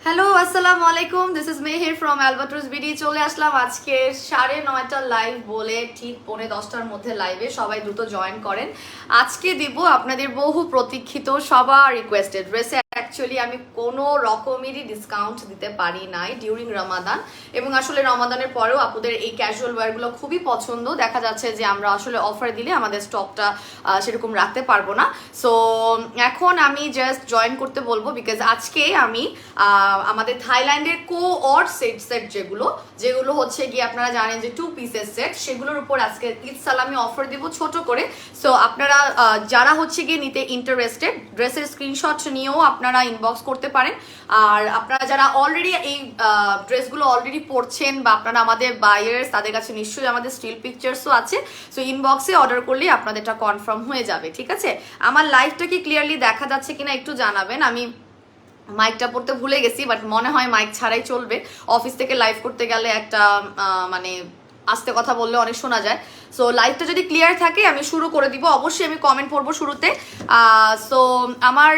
Hello আসসালামু আলাইকুম, this is Meher from Albatross BD. চলে আসলাম আজকে 9:30 লাইভ বলে ঠিক 9:45-র মধ্যে লাইভে। সবাই দ্রুত জয়েন করেন। আজকে দিব আপনাদের বহু প্রতীক্ষিত সবার রিকোয়েস্টেড ড্রেসে। অ্যাকচুয়ালি আমি কোনো রকমেরই ডিসকাউন্ট দিতে পারি নাই ডিউরিং রমাদান, এবং আসলে রমাদানের পরেও আপুদের এই ক্যাজুয়াল ওয়্যারগুলো খুবই পছন্দ। দেখা যাচ্ছে যে আমরা আসলে অফার দিলে আমাদের স্টকটা সেরকম রাখতে পারবো না। সো এখন আমি জাস্ট জয়েন করতে বলবো, বিকজ আজকে আমি আমাদের থাইল্যান্ডের কোঅর্ড সেট যেগুলো হচ্ছে গিয়ে আপনারা জানেন যে 2 পিসের সেট, সেগুলোর উপর আজকে ঈদ সালামি অফার দিব ছোট করে। সো আপনারা যারা হচ্ছে গিয়ে নিতে ইন্টারেস্টেড, ড্রেসের স্ক্রিনশট নিয়েও আপনারা ইনবক্স করতে পারেন। আর আপনারা যারা অলরেডি এই ড্রেসগুলো অলরেডি পরছেন বা আপনারা আমাদের বায়ার্স, তাদের কাছে নিশ্চয়ই আমাদের স্টিল পিকচার্সও আছে। সো ইনবক্সে অর্ডার করলেই আপনাদেরটা কনফার্ম হয়ে যাবে, ঠিক আছে? আমার লাইভটা কি ক্লিয়ারলি দেখা যাচ্ছে কিনা একটু জানাবেন। আমি মাইকটা পড়তে ভুলে গেছি, বাট মনে হয় মাইক ছাড়াই চলবে। অফিস থেকে লাইভ করতে গেলে একটা মানে আস্তে কথা বললে অনেক শোনা যায়। সো লাইভটা যদি ক্লিয়ার থাকে আমি শুরু করে দিব। অবশ্যই আমি কমেন্ট পড়বো শুরুতে। সো আমার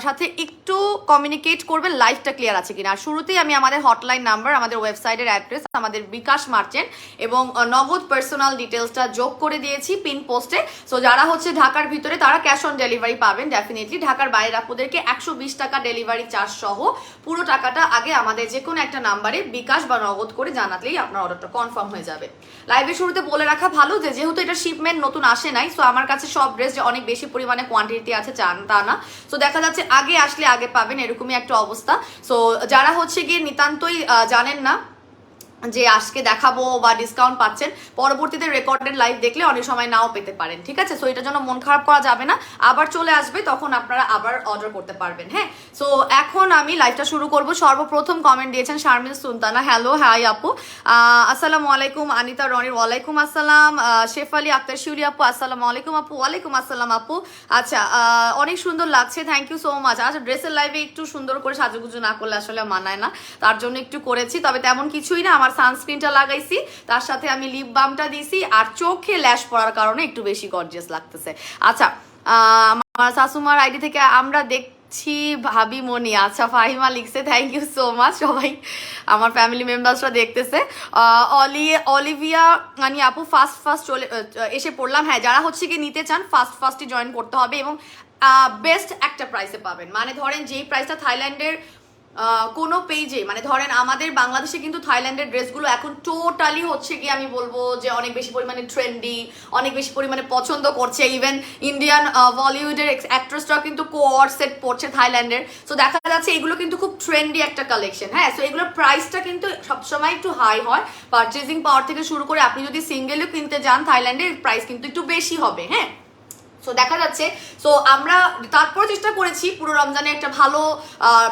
সাথে একটু কমিউনিকেট করবেন লাইভটা ক্লিয়ার আছে কিনা। আর শুরুতেই আমি আমাদের হটলাইন নাম্বার, আমাদের ওয়েবসাইটের অ্যাড্রেস, আমাদের বিকাশ মার্চেন্ট এবং নগদ পার্সোনাল ডিটেলসটা যোগ করে দিয়েছি পিন পোস্টে। সো যারা হচ্ছে ঢাকার ভিতরে তারা ক্যাশ অন ডেলিভারি পাবেন ডেফিনেটলি। ঢাকার বাইরে আপনাদেরকে 120 টাকা ডেলিভারি চার্জ সহ পুরো টাকাটা আগে আমাদের যে কোনো একটা নাম্বারে বিকাশ বা নগদ করে জানালেই আপনার অর্ডারটা কনফার্ম হয়ে যাবে। লাইভের শুরুতে বলে রাখা ভালো যে যেহেতু এটা শিপমেন্ট নতুন আসে নাই, সো আমার কাছে সব ড্রেস যে অনেক বেশি পরিমাণে কোয়ান্টিটি আছে তা না। সো দেখা যাচ্ছে আগে আসলে আগে পাবেন, এরকমই একটা অবস্থা। সো যারা হচ্ছে গিয়ে নিতান্তই জানেন না যে আজকে দেখাবো বা ডিসকাউন্ট পাচ্ছেন, পরবর্তীতে রেকর্ডেড লাইভ দেখলে অনেক সময় নাও পেতে পারেন, ঠিক আছে? সো এটার জন্য মন খারাপ করা যাবে না, আবার চলে আসবে তখন আপনারা আবার অর্ডার করতে পারবেন। হ্যাঁ, সো এখন আমি লাইভটা শুরু করব। সর্বপ্রথম কমেন্ট দিয়েছেন শারমিন সুলতানা, হ্যালো হাই আপু, আসসালামু আলাইকুম। আনিতা রনির ওয়ালাইকুম আসসালাম। শেফালি আক্তার শিউলি আপু আসসালামু আলাইকুম আপু। ওয়ালাইকুম আসসালাম আপু। আচ্ছা, অনেক সুন্দর লাগছে, থ্যাংক ইউ সো মাচ। আচ্ছা, ড্রেসের লাইভে একটু সুন্দর করে সাজুগুজু না করলে আসলে মানায় না, তার জন্য একটু করেছি, তবে তেমন কিছুই না। আমার সানস্ক্রিনটা লাগাইছি, তার সাথে আমি লিপ বামটা দিছি, আর চোখে ল্যাশ পড়ার কারণে একটু বেশি গর্জিয়াস লাগতেছে। আচ্ছা, আমার শাশুমার আইডি থেকে আমরা দেখছি ভাবি মনি। আচ্ছা, ফাহিমা লিখছে, থ্যাংক ইউ সো মাচ। সবাই আমার ফ্যামিলি মেম্বার্সরা দেখতেছে। অলিভিয়া মানে আপু ফার্স্ট চলে এসে পড়লাম। হ্যাঁ, যারা হচ্ছে কি নিতে চান ফার্স্টই জয়েন করতে হবে, এবং বেস্ট একটা প্রাইসে পাবেন। মানে ধরেন যেই প্রাইসটা থাইল্যান্ডের কোনো পেজে, মানে ধরেন আমাদের বাংলাদেশে কিন্তু থাইল্যান্ডের ড্রেসগুলো এখন টোটালি হচ্ছে কি আমি বলবো যে অনেক বেশি পরিমাণে ট্রেন্ডি, অনেক বেশি পরিমাণে পছন্দ করছে। ইভেন ইন্ডিয়ান বলিউডের অ্যাক্ট্রেসরাও কিন্তু কোঅর্ড সেট পড়ছে থাইল্যান্ডের। সো দেখা যাচ্ছে এগুলো কিন্তু খুব ট্রেন্ডি একটা কালেকশন। হ্যাঁ, সো এগুলোর প্রাইসটা কিন্তু সবসময় একটু হাই হয়। পারচেজিং পাওয়ার থেকে শুরু করে আপনি যদি সিঙ্গেলও কিনতে যান থাইল্যান্ডের প্রাইস কিন্তু একটু বেশি হবে। হ্যাঁ, সো দেখা যাচ্ছে, সো আমরা তারপর চেষ্টা করেছি পুরো রমজানে একটা ভালো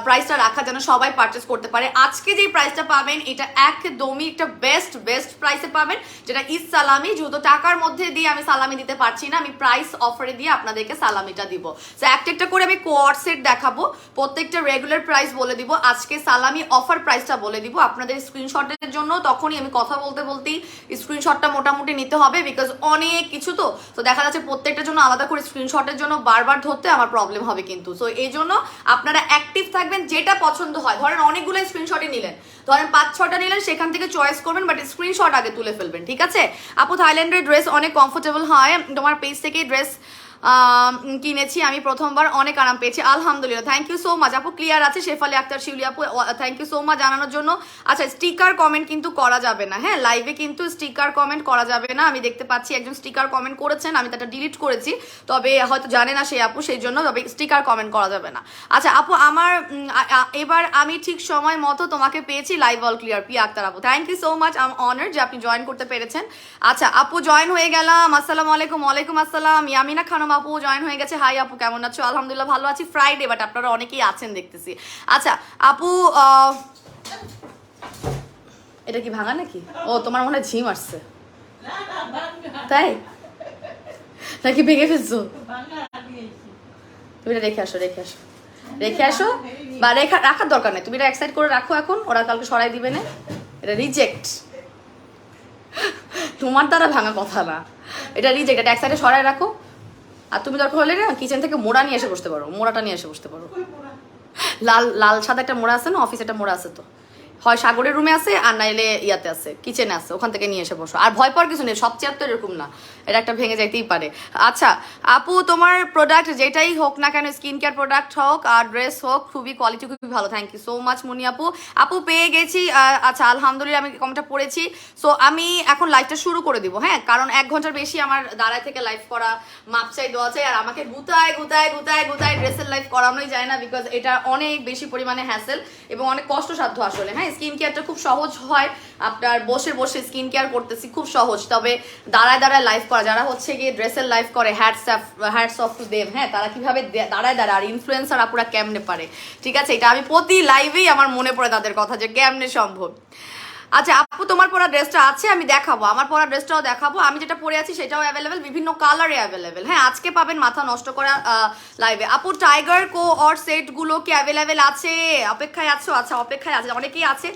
প্রাইসটা রাখা যেন সবাই পারচেস করতে পারে। আজকে যে প্রাইসটা পাবেন এটা একদমই একটা বেস্ট প্রাইসে পাবেন, যেটা ঈদ সালামি। যেহেতু টাকার মধ্যে দিয়ে আমি সালামি দিতে পারছি না, আমি প্রাইস অফারে দিয়ে আপনাদেরকে সালামিটা দিব। সো একটা করে আমি কোয়ার্ড সেট দেখাবো, প্রত্যেকটা রেগুলার প্রাইস বলে দিব, আজকে সালামি অফার প্রাইসটা বলে দিব আপনাদের স্ক্রিনশটের জন্য। তখনই আমি কথা বলতেই স্ক্রিনশটটা মোটামুটি নিতে হবে, বিকজ অনেক কিছু তো দেখা যাচ্ছে প্রত্যেকটার জন্য আলাদা করে স্ক্রিনশটের জন্য বারবার ধরতে আমার প্রবলেম হবে কিন্তু। সো এই জন্য আপনারা অ্যাক্টিভ থাকবেন, যেটা পছন্দ হয়। ধরেন অনেকগুলো স্ক্রিনশটই নিলেন, ধরেন 5-6টা নিলেন, সেখান থেকে চয়েস করবেন, বাট স্ক্রিনশট আগে তুলে ফেলবেন, ঠিক আছে? আপু থাইল্যান্ডের ড্রেস অনেক কমফোর্টেবল হয়, তোমার পেজ থেকেই ড্রেস কিনেছি আমি প্রথমবার, অনেক আরাম পেয়েছি আলহামদুলিল্লাহ। থ্যাংক ইউ সো মাচ আপু, ক্লিয়ার আছে। শেফালি আক্তার শিউলি আপু, থ্যাংক ইউ সো মাচ জানানোর জন্য। আচ্ছা, স্টিকার কমেন্ট কিন্তু করা যাবে না। হ্যাঁ, লাইভে কিন্তু স্টিকার কমেন্ট করা যাবে না। আমি দেখতে পাচ্ছি একজন স্টিকার কমেন্ট করেছেন, আমি তাটা ডিলিট করেছি, তবে হয়তো জানে না সেই আপু, সেই জন্য, তবে স্টিকার কমেন্ট করা যাবে না। আচ্ছা আপু, আমার এবার আমি ঠিক সময় মতো তোমাকে পেয়েছি, live all clear. P Akter আপু, thank you so much, I am honoured যে আপনি জয়েন করতে পেরেছেন। আচ্ছা আপু, জয়েন হয়ে গেলাম। আসসালামু আলাইকুম। ওয়ালাইকুম আসসালাম। ইয়ামিনা খানম আপু জয়েন হয়ে গেছে। হাই আপু, কেমন আছো? আলহামদুলিল্লাহ ভালো আছি। ফ্রাইডে, বাট আপনারা অনেকেই আছেন দেখতেছি। আচ্ছা আপু, এটা কি ভাঙা নাকি? ও, তোমার মনে হয় ঝিম আসছে, তাই নাকি ভেঙে ফেলছো? তুমি এটা রেখে আসো বা রাখার দরকার নেই, তুমি এটা এক সাইড করে রাখো এখন, ওরা কালকে সরাই দিবে না। এটা রিজেক্ট, তোমার দ্বারা ভাঙা কথা না, এটা রিজেক্ট। এটা এক সাইডে সরাই রাখো। আর তুমি দরকার হলে না কিচেন থেকে মোড়া নিয়ে এসে বসতে পারো, মোড়াটা নিয়ে এসে বসতে পারো। লাল লাল সাদা একটা মোড়া আছে না, অফিসে একটা মোড়া আছে তো, হয় সাগরের রুমে আছে আর নাইলে ইয়াতে আছে, কিচেনে আছে, ওখান থেকে নিয়ে এসে বসো। আর ভয় পাওয়ার কিছু নেই, সব চেয়ার তো এরকম না, এটা একটা ভেঙে যাইতেই পারে। আচ্ছা আপু, তোমার প্রোডাক্ট যেটাই হোক না কেন, স্কিন কেয়ার প্রোডাক্ট হোক আর ড্রেস হোক, খুবই কোয়ালিটি খুবই ভালো। থ্যাংক ইউ সো মাচ মুনি আপু। আপু পেয়ে গেছি, আচ্ছা আলহামদুলিল্লাহ, আমি কমেন্টটা পড়েছি। সো আমি এখন লাইভটা শুরু করে দিব, হ্যাঁ, কারণ 1 ঘন্টার বেশি আমার দাঁড়ায় থেকে লাইভ করা, মাপ চাই দোয়া চাই, আর আমাকে গুতায় গুতায় গুতায় গুতায় ড্রেসের লাইভ করানোই যায় না, বিকজ এটা অনেক বেশি পরিমাণে হ্যাসেল এবং অনেক কষ্টসাধ্য আসলে। হ্যাঁ, স্কিন কেয়ারটা খুব সহজ হয়, আপনার বসে বসে স্কিন কেয়ার করতেছি খুব সহজ, তবে দাঁড়ায় দাঁড়ায় লাইভ করা, যারা হচ্ছে গিয়ে ড্রেসের লাইভ করে, হ্যাটস অফ টু দেম, হ্যাঁ, তারা কিভাবে দাঁড়ায় দাঁড়ায়, আর ইনফ্লুয়েন্সার আপুরা কেমনে পারে, ঠিক আছে, এটা আমি প্রতি লাইভেই আমার মনে পড়ে তাদের কথা যে কেমনে সম্ভব। আচ্ছা আপু, তোমার পরা ড্রেসটা আছে, আমি দেখাবো, আমার পরা ড্রেসটাও দেখাবো, আমি যেটা পরে আছি সেটাও অ্যাভেলেবেল, বিভিন্ন কালারে অ্যাভেলেবেল। হ্যাঁ, আজকে পাবেন মাথা নষ্ট করা লাইভে। আপু টাইগার কো অর সেটগুলো কি অ্যাভেলেবেল আছে? অপেক্ষায় আছো? আচ্ছা অপেক্ষায় আছে, অনেকেই আছে।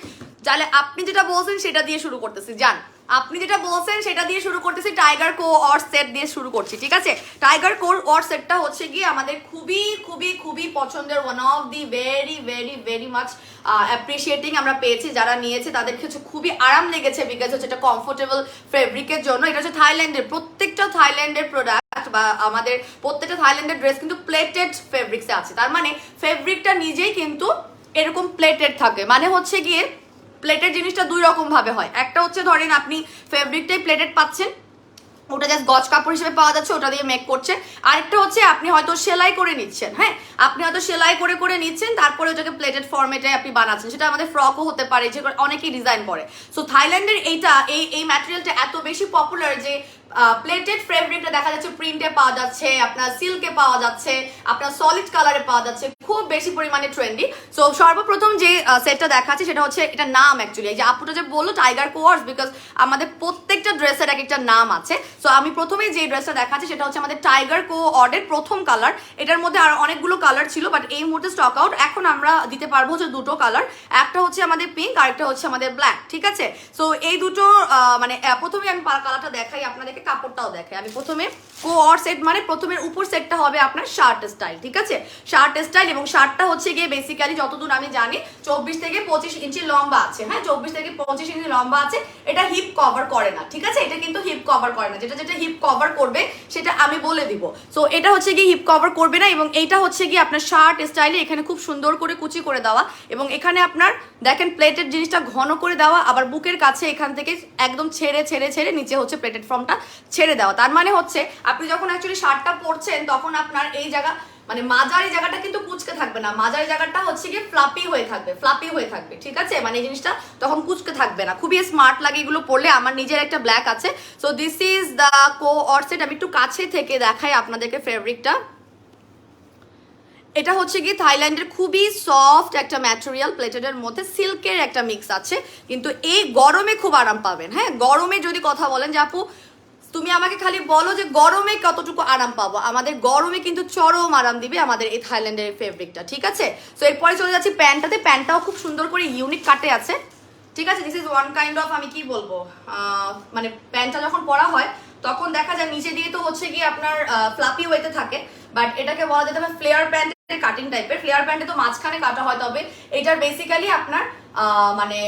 তাহলে আপনি যেটা বলছেন সেটা দিয়ে শুরু করতেছি, যান আপনি যেটা বলছেন সেটা দিয়ে শুরু করতেছি, টাইগার কো অর সেট দিয়ে শুরু করছি, ঠিক আছে। টাইগার কো অর সেটটা হচ্ছে গিয়ে আমাদের খুবই খুবই খুবই পছন্দের, one of the very very very much appreciating আমরা পেয়েছি, যারা নিয়েছে তাদের কাছে খুবই আরাম লেগেছে, বিকজ হচ্ছে এটা কমফোর্টেবল ফেব্রিকের জন্য। এটা হচ্ছে থাইল্যান্ডের, প্রত্যেকটা থাইল্যান্ডের প্রোডাক্ট বা আমাদের প্রত্যেকটা থাইল্যান্ডের ড্রেস কিন্তু প্লেটেড ফেব্রিক্সে আছে, তার মানে ফেব্রিকটা নিজেই কিন্তু এরকম প্লেটেড থাকে, মানে হচ্ছে গিয়ে প্লেটেড জিনিসটা 2 রকম ভাবে হয়। একটা হচ্ছে ধরেন আপনি ফেব্রিকটাই প্লেটেড পাচ্ছেন, ওটা জাস্ট গজ কাপড় হিসেবে পাওয়া যাচ্ছে, ওটা দিয়ে মেক করছে। আরেকটা হচ্ছে আপনি হয়তো সেলাই করে নিচ্ছেন, হ্যাঁ, আপনি হয়তো সেলাই করে করে নিচ্ছেন, তারপরে ওটাকে প্লেটেড ফর্মেটে আপনি বানাচ্ছেন, সেটা আমাদের ফ্রকও হতে পারে, যে অনেকেই ডিজাইন করে। সো থাইল্যান্ডের এইটা এই ম্যাটেরিয়ালটা এত বেশি পপুলার যে প্লেটেড ফেব্রিকটা দেখা যাচ্ছে প্রিন্টে পাওয়া যাচ্ছে, আপনার সিল্কে পাওয়া যাচ্ছে, আপনার সলিড কালারে পাওয়া যাচ্ছে, খুব বেশি পরিমাণে ট্রেন্ডি। সো সর্বপ্রথম যে সেটটা দেখাচ্ছি সেটা হচ্ছে, এটা নাম অ্যাকচুয়ালি, এই যে আপুটা যে বললো টাইগার কোয়ার্স, বিকজ আমাদের প্রত্যেকটা ড্রেসের এক একটা নাম আছে। সো আমি প্রথমেই যে ড্রেসটা দেখাচ্ছি সেটা হচ্ছে আমাদের টাইগার কোয়ার্ডের প্রথম কালার। এটার মধ্যে আর অনেকগুলো কালার ছিল, বাট এই মুহূর্তে স্টক আউট। এখন আমরা দিতে পারবো হচ্ছে 2টো কালার, একটা হচ্ছে আমাদের পিঙ্ক আর একটা হচ্ছে আমাদের ব্ল্যাক, ঠিক আছে। সো এই দুটো মানে প্রথমে আমি কালারটা দেখাই আপনাদেরকে, কাপড়টাও দেখাই। আমি প্রথমে কোয়ার সেট, মানে প্রথমের উপর সেটটা হবে আপনার শার্ট স্টাইল, ঠিক আছে, শার্ট স্টাইল। এবং শার্টটা হচ্ছে গিয়ে বেসিক্যালি যতদূর আমি জানি 24 থেকে 25 ইঞ্চি লম্বা আছে, হ্যাঁ, 24 থেকে 25 ইঞ্চি লম্বা আছে। এটা হিপ কভার করে না, ঠিক আছে, এটা কিন্তু হিপ কভার করে না, যেটা যেটা হিপ কভার করবে সেটা আমি বলে দিব। সো এটা হচ্ছে গিয়ে হিপ কভার করবে না, এবং এইটা হচ্ছে গিয়ে আপনার শার্ট স্টাইলে এখানে খুব সুন্দর করে কুচি করে দেওয়া, এবং এখানে আপনার দেখেন প্লেটেড জিনিসটা ঘন করে দেওয়া, আবার বুকের কাছে এখান থেকে একদম ছেড়ে ছেড়ে ছেড়ে নিচে হচ্ছে প্লেটেড ফর্মটা ছেড়ে দেওয়া। তার মানে হচ্ছে আপনি যখন অ্যাকচুয়ালি শার্টটা পরছেন তখন আপনার এই জায়গা মানে মাজার এই জায়গাটা কিন্তু কুচকে থাকবে না, মাজার জায়গাটা হচ্ছে গিয়ে ফ্লাপি হয়ে থাকবে, ঠিক আছে, মানে এই জিনিসটা তখন কুচকে থাকবে না। খুবই স্মার্ট লাগে এগুলো পরলে। আমার নিজের একটা ব্ল্যাক আছে। So this is the coord set. আমি একটু কাছে থেকে দেখাই আপনাদেরকে ফেব্রিকটা। এটা হচ্ছে কি থাইল্যান্ডের খুবই সফট একটা ম্যাটেরিয়াল, প্লেটেডের মধ্যে সিল্কের একটা মিক্স আছে, কিন্তু এই গরমে খুব আরাম পাবেন। হ্যাঁ, গরমে যদি কথা বলেন যে আপু তুমি আমাকে খালি বলো যে গরমে কতটুকু আরাম পাবো, আমাদের গরমে কিন্তু চরম আরাম দিবে আমাদের এই থাইল্যান্ডের ফেব্রিকটা, ঠিক আছে। সো এরপরে চলে যাচ্ছি প্যান্টটাতে। প্যান্টটাও খুব সুন্দর করে ইউনিক কাটে আছে, ঠিক আছে। This is one kind of, আমি কি বলবো, মানে প্যান্টটা যখন পরা হয় তখন দেখা যায় নিচে দিয়ে তো হচ্ছে কি আপনার ফ্লাপি ওয়েতে থাকে, বাট এটাকে বলা যেতে পারে ফ্লেয়ার প্যান্টের কাটিং টাইপের। ফ্লেয়ার প্যান্টে তো মাঝখানে কাটা হয়, তবে এটার বেসিক্যালি আপনার মানে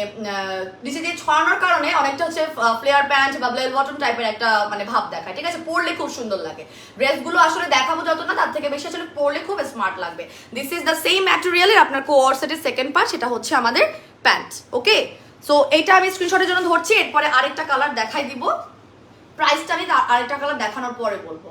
নিচে দিয়ে ছড়ানোর কারণে অনেকটা হচ্ছে ফ্লেয়ার প্যান্ট বা বেল বটম টাইপের একটা মানে ভাব দেখায়, ঠিক আছে। পরলে খুব সুন্দর লাগে। ড্রেসগুলো আসলে দেখাবো যত না, তার থেকে বেশি আসলে পরলে খুব স্মার্ট লাগবে। দিস ইজ দ্য সেম ম্যাটেরিয়ালের আপনার কোয়ার সেটের সেকেন্ড পার্ট, সেটা হচ্ছে আমাদের প্যান্ট, ওকে। সো এইটা আমি স্ক্রিনশটের জন্য ধরছি, এরপরে আরেকটা কালার দেখাই দিব। প্রাইসটা আমি আরেকটা কালার দেখানোর পরে বলবো,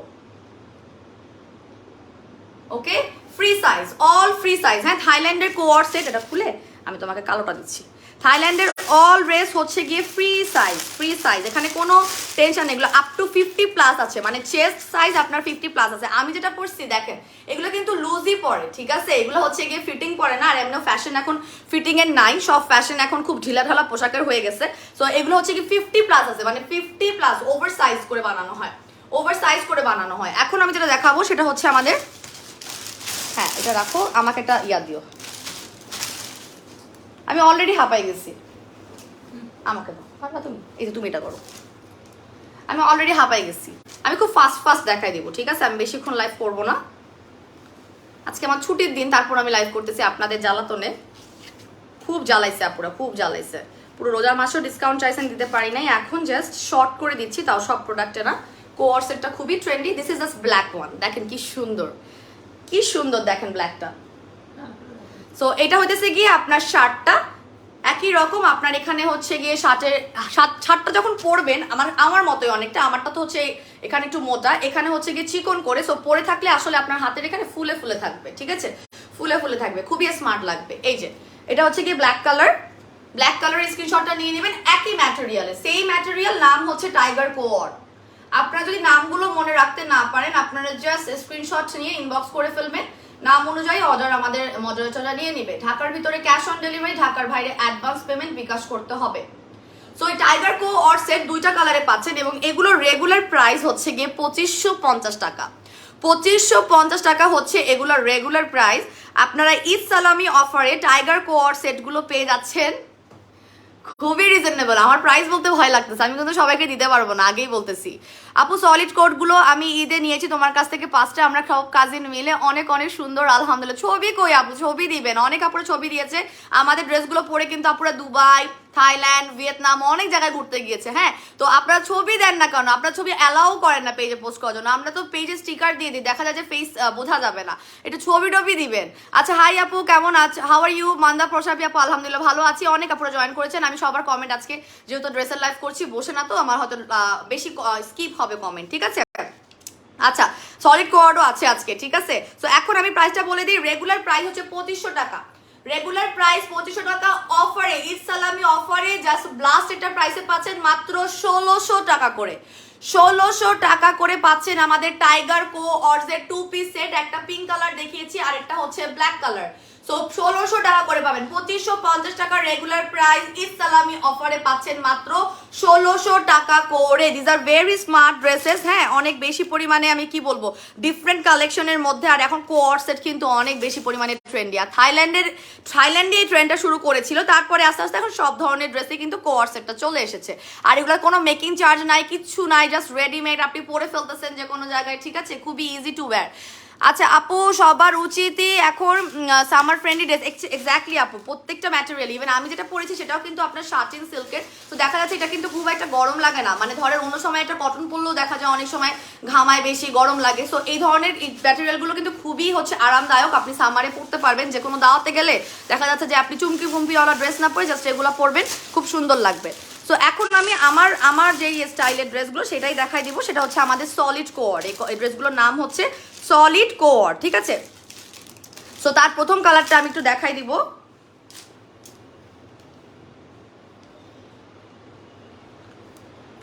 okay. Free size, all free size, হ্যাঁ, থাইল্যান্ডের কোয়ার সেট। এটা খুলে আমি তোমাকে কালোটা দিচ্ছি। থাইল্যান্ডের অল ড্রেস হচ্ছে গিয়ে ফ্রি সাইজ, এখানে কোনো টেনশন নেই। এগুলো আপ টু 50+ আছে, মানে চেস্ট সাইজ আপনার 50+ আছে। আমি যেটা পরছি দেখেন, এগুলো কিন্তু লুজই পরে, ঠিক আছে, এগুলো হচ্ছে গিয়ে ফিটিং পরে না। আর এমন ফ্যাশন এখন ফিটিং এর নাই, সব ফ্যাশন এখন খুব ঢিলা ঢালা পোশাকের হয়ে গেছে। সো এগুলো হচ্ছে কি 50+ আছে, মানে 50+, ওভার সাইজ করে বানানো হয়। এখন আমি যেটা দেখাবো সেটা হচ্ছে আমাদের, হ্যাঁ এটা রাখো, আমাকে একটা ইয়া দিও, আমি অলরেডি হাঁপাই গেছি, আমাকে দাও, পারবা তুমি, এই যে তুমি এটা করো, আমি অলরেডি হাঁপাই গেছি। আমি খুব ফাস্ট দেখাই দিব, ঠিক আছে, আমি বেশিক্ষণ লাইভ করবো না। আজকে আমার ছুটির দিন, তারপর আমি লাইভ করতেছি আপনাদের জ্বালাতনে। খুব জ্বালাইছে আপুরা, খুব জ্বালাইছে। পুরো রোজার মাসেও ডিসকাউন্ট চাইছেন, দিতে পারি নাই, এখন জাস্ট শর্ট করে দিচ্ছি, তাও সব প্রোডাক্টে না। কোয়ার সেটটা খুবই trendy. This is just black one, দেখেন কি সুন্দর, কি সুন্দর দেখেন ব্ল্যাকটা। সো এটা হইতেছে গিয়ে আপনার শার্টটা একই রকম। আপনার এখানে হচ্ছে গিয়ে শার্টটা যখন পরবেন, আমার মতোই অনেকটা, আমারটা তো হচ্ছে এখানে একটু মোটা, এখানে হচ্ছে গিয়ে চিকন করে। সো পরে থাকলে আসলে আপনার হাতের এখানে ফুলে ফুলে থাকবে, ঠিক আছে, ফুলে ফুলে থাকবে, খুবই স্মার্ট লাগবে। এই যে এটা হচ্ছে গিয়ে ব্ল্যাক কালার, ব্ল্যাক কালারের স্ক্রিনশটটা নিয়ে নেবেন। একই ম্যাটেরিয়ালে, সেই ম্যাটেরিয়াল, নাম হচ্ছে টাইগার কোয়ার। আপনারা যদি নামগুলো মনে রাখতে না পারেন, আপনারা জাস্ট স্ক্রিনশট নিয়ে ইনবক্স করে ফেলবেন, নাম অনুযায়ী অর্ডার আমাদের মডারেটররা নিয়ে নিবে। ঢাকার ভিতরে ক্যাশ অন ডেলিভারি, ঢাকার বাইরে অ্যাডভান্স পেমেন্ট বিকাশ করতে হবে। সো এই টাইগার কো অর সেট দুইটা কালারে পাচ্ছেন, এবং এগুলোর রেগুলার প্রাইস হচ্ছে গিয়ে 2550 টাকা। 2550 টাকা হচ্ছে এগুলোর রেগুলার প্রাইস। আপনারা ঈদ সালামি অফারে টাইগার কো অর সেটগুলো পেয়ে যাচ্ছেন খুবই রিজনেবল। আমার প্রাইস বলতে ভয় লাগতেছে, আমি কিন্তু সবাইকে দিতে পারবো না, আগেই বলতেছি। আপু সলিড কোডগুলো আমি ঈদে নিয়েছি তোমার কাছ থেকে 5টা, আমরা সব কাজিন মিলে, অনেক অনেক সুন্দর আলহামদুলিল্লাহ। ছবি কই আপু, ছবি দিবেন। অনেক আপুরা ছবি দিয়েছে আমাদের ড্রেসগুলো পরে, কিন্তু আপুরা দুবাই, থাইল্যান্ড, ভিয়েতনাম অনেক জায়গায় ঘুরতে গিয়েছে। হ্যাঁ, তো আপনারা ছবি দেন না কেন? আপনারা ছবি অ্যালাউ করেন না পেজে পোস্ট করার জন্য। আমরা তো পেজে স্টিকার দিয়ে দিই, দেখা যায় যে ফেস বোঝা যাবে না, একটু ছবি টবি দিবেন। আচ্ছা, হাই আপু, কেমন আছে? How are you? মান্দা প্রসাবী আপু, আলহামদুলিল্লাহ ভালো আছি। অনেক আপুরা জয়েন করেছেন। আমি সবার কমেন্ট আজকে যেহেতু ড্রেসের লাইভ করছি, বসে না তো আমার হয়তো বেশি স্কিপ হবে কমেন্ট, ঠিক আছে। আচ্ছা, সলিড কোয়ার্ডও আছে আজকে, ঠিক আছে। তো এখন আমি প্রাইসটা বলে দিই। রেগুলার প্রাইস হচ্ছে 2500 টাকা, রেগুলার প্রাইস 2500 টাকা। অফারে, ঈদ সালামি অফারে জাস্ট ব্লাস্ট এটা প্রাইসে পাচ্ছেন মাত্র 1600 টাকা করে। 1600 টাকা করে পাচ্ছেন আমাদের টাইগার কো অর্জের 2 পিস সেট। একটা পিঙ্ক কালার দেখিয়েছি, আর একটা হচ্ছে ব্ল্যাক কালার। সো 1600 টাকা করে পাবেন। 2550 টাকা রেগুলার প্রাইস, ঈদ সালামি অফারে পাচ্ছেন মাত্র 1600 টাকা করে। This are very smart dresses. হ্যাঁ, অনেক বেশি পরিমাণে আমি কি বলবো, ডিফারেন্ট কালেকশনের মধ্যে। আর এখন কোয়ার সেট কিন্তু অনেক বেশি পরিমাণে ট্রেন্ডি। আর থাইল্যান্ডে এই ট্রেন্ডটা শুরু করেছিল, তারপরে আস্তে আস্তে এখন সব ধরনের ড্রেসে কিন্তু কোয়ার সেটটা চলে এসেছে। আর এগুলোর কোনো মেকিং চার্জ নাই, কিচ্ছু নাই, জাস্ট রেডিমেড আপনি পরে ফেলতেছেন যে কোনো জায়গায়, ঠিক আছে, খুবই ইজি টু ওয়্যার। আচ্ছা আপু, সবার উচিতই এখন সামার ফ্রেন্ডলি ড্রেস। এক্স্যাক্টলি আপু, প্রত্যেকটা ম্যাটেরিয়াল, ইভেন আমি যেটা পরেছি সেটাও কিন্তু আপনার শার্টিন সিল্কের। তো দেখা যাচ্ছে এটা কিন্তু খুব একটা গরম লাগে না, মানে ধরেন অন্য সময় একটা কটন পরলেও দেখা যায় অনেক সময় ঘামায় বেশি, গরম লাগে। সো এই ধরনের ম্যাটেরিয়ালগুলো কিন্তু খুবই হচ্ছে আরামদায়ক, আপনি সামারে পরতে পারবেন। যে কোনো দাওয়াতে গেলে দেখা যাচ্ছে যে আপনি চুমকি ফুমকিওয়ালা ড্রেস না পরে জাস্ট এগুলো পরবেন, খুব সুন্দর লাগবে। সো এখন আমি আমার যেই স্টাইলের ড্রেসগুলো সেটাই দেখাই দিব। সেটা হচ্ছে আমাদের সলিড কোয়ার। এই ড্রেসগুলোর নাম হচ্ছে সলিড কোয়ার, ঠিক আছে। সো তার প্রথম কালারটা আমি একটু দেখাই দিব।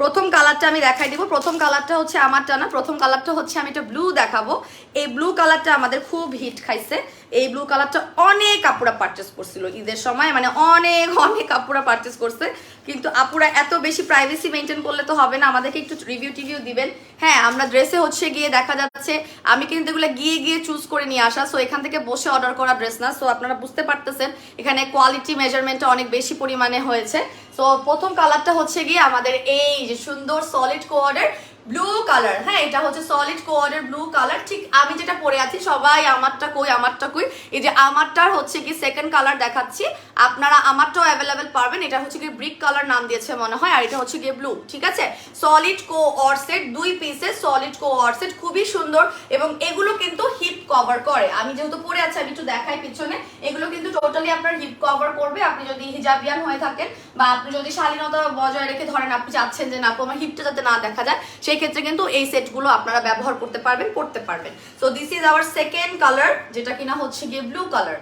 প্রথম কালারটা আমি দেখাই দিব। প্রথম কালারটা হচ্ছে আমারটা না, প্রথম কালারটা হচ্ছে আমি একটা ব্লু দেখাবো। এই ব্লু কালারটা আমাদের খুব হিট খাইছে। এই ব্লু কালারটা অনেক আপুরা পারচেস করছিল ঈদের সময়, মানে অনেক অনেক আপুরা পারচেস করছে। কিন্তু আপুরা এত বেশি প্রাইভেসি মেনটেন করলে তো হবে না, আমাদেরকে একটু রিভিউ দিবেন। হ্যাঁ, আমরা ড্রেসে হচ্ছে গিয়ে দেখা যাচ্ছে আমি কিন্তু এগুলো গিয়ে চুজ করে নিয়ে আসা। সো এখান থেকে বসে অর্ডার করা ড্রেস না। সো আপনারা বুঝতে পারতেছেন এখানে কোয়ালিটি মেজারমেন্টটা অনেক বেশি পরিমাণে হয়েছে। সো প্রথম কালারটা হচ্ছে গিয়ে আমাদের এই যে সুন্দর সলিড কোয়ার্ডের ব্লু কালার। হ্যাঁ, এটা হচ্ছে সলিড কোয়ার্ডের ব্লু কালার। ঠিক আমি যেটা পরে আছি, সবাই আমারটা কই আমারটা কই, এই যে আমারটার হচ্ছে কি সেকেন্ড কালার দেখাচ্ছি। আপনারা আমারটাও অ্যাভেলেবেল পারবেন। এটা হচ্ছে কি ব্রিক কালার নাম দিয়েছে মনে হয়, আর এটা হচ্ছে গিয়ে ব্লু, ঠিক আছে। সলিড কোয়ার সেট, 2 পিসের সলিড কোয়ার সেট, খুবই সুন্দর। এবং এগুলো কিন্তু হিপ কভার করে। আমি যেহেতু পরে আছি আমি একটু দেখাই পিছনে, এগুলো কিন্তু টোটালি আপনার হিপ কভার করবে। আপনি যদি হিজাবিয়ান হয়ে থাকেন বা আপনি যদি শালীনতা বজায় রেখে ধরেন আপনি চাচ্ছেন যে না আমার হিপটা যাতে না দেখা যায়, সেই ক্ষেত্রে কিন্তু এই সেটগুলো আপনারা ব্যবহার করতে পারবেন, পড়তে পারবেন। So this is our second colour, যেটা কিনা হচ্ছে গিয়ে ব্লু কালার।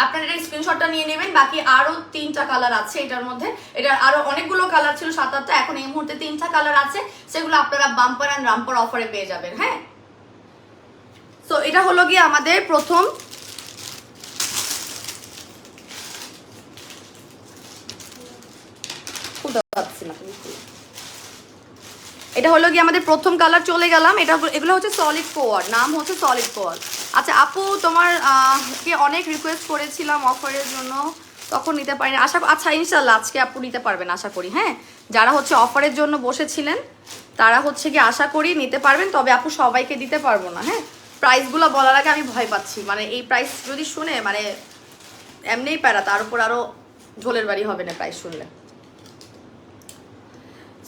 আপনারা এটা স্ক্রিনশটটা নিয়ে নেবেন। বাকি আরো 3টা কালার আছে এটার মধ্যে। এটার আরো অনেকগুলো কালার ছিল, 7-8টা, এখন এই মুহূর্তে 3টা কালার আছে, সেগুলো আপনারা বাম্পার অ্যান্ড রাম্পার অফারে পেয়ে যাবেন। হ্যাঁ, সো এটা হলো গিয়ে আমাদের প্রথম এটা হলো গিয়ে আমাদের প্রথম কালার। চলে গেলাম, এগুলো হচ্ছে সলিড কোয়ার, নাম হচ্ছে সলিড কোয়ার। আচ্ছা আপু, তোমার কে অনেক রিকোয়েস্ট করেছিলাম অফারের জন্য, তখন নিতে পারিনি। আচ্ছা ইনশাল্লাহ আজকে আপু নিতে পারবেন আশা করি। হ্যাঁ, যারা হচ্ছে অফারের জন্য বসেছিলেন তারা হচ্ছে কি আশা করি নিতে পারবেন, তবে আপু সবাইকে দিতে পারবো না। হ্যাঁ, প্রাইসগুলো বলার আগে আমি ভয় পাচ্ছি, মানে এই প্রাইস যদি শুনে মানে এমনিই প্যারা, তার উপর আরো ঝোলের বাড়ি হবে না প্রাইস শুনলে।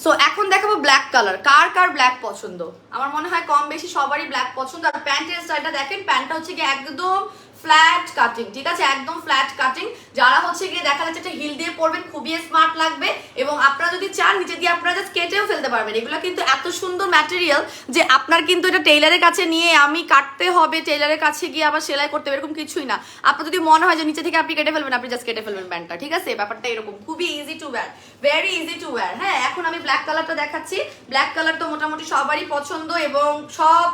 সো এখন দেখাবো ব্ল্যাক কালার। কার কার ব্ল্যাক পছন্দ? আমার মনে হয় কম বেশি সবারই ব্ল্যাক পছন্দ। আর প্যান্টের স্টাইলটা দেখেন, প্যান্টটা হচ্ছে কি একদম ফ্ল্যাট কাটিং, ঠিক আছে, একদম ফ্ল্যাট কাটিং। যারা হচ্ছে গিয়ে দেখা যাচ্ছে একটা হিল দিয়ে পরবেন খুবই স্মার্ট লাগবে, এবং আপনারা যদি চান নিচে দিয়ে আপনারা জাস্ট কেটেও ফেলতে পারবেন। এগুলো কিন্তু এত সুন্দর ম্যাটেরিয়াল যে আপনার কিন্তু এটা টেইলারের কাছে নিয়ে আমি কাটতে হবে, টেইলারের কাছে গিয়ে আবার সেলাই করতে হবে, এরকম কিছুই না। আপনার যদি মনে হয় যে নিচে থেকে আপনি কেটে ফেলবেন, আপনি জাস্ট কেটে ফেলবেন প্যান্টটা, ঠিক আছে। ব্যাপারটা এরকম, খুবই easy to wire, very easy to wire. হ্যাঁ, এখন আমি ব্ল্যাক কালারটা দেখাচ্ছি। ব্ল্যাক কালার তো মোটামুটি সবারই পছন্দ, এবং সব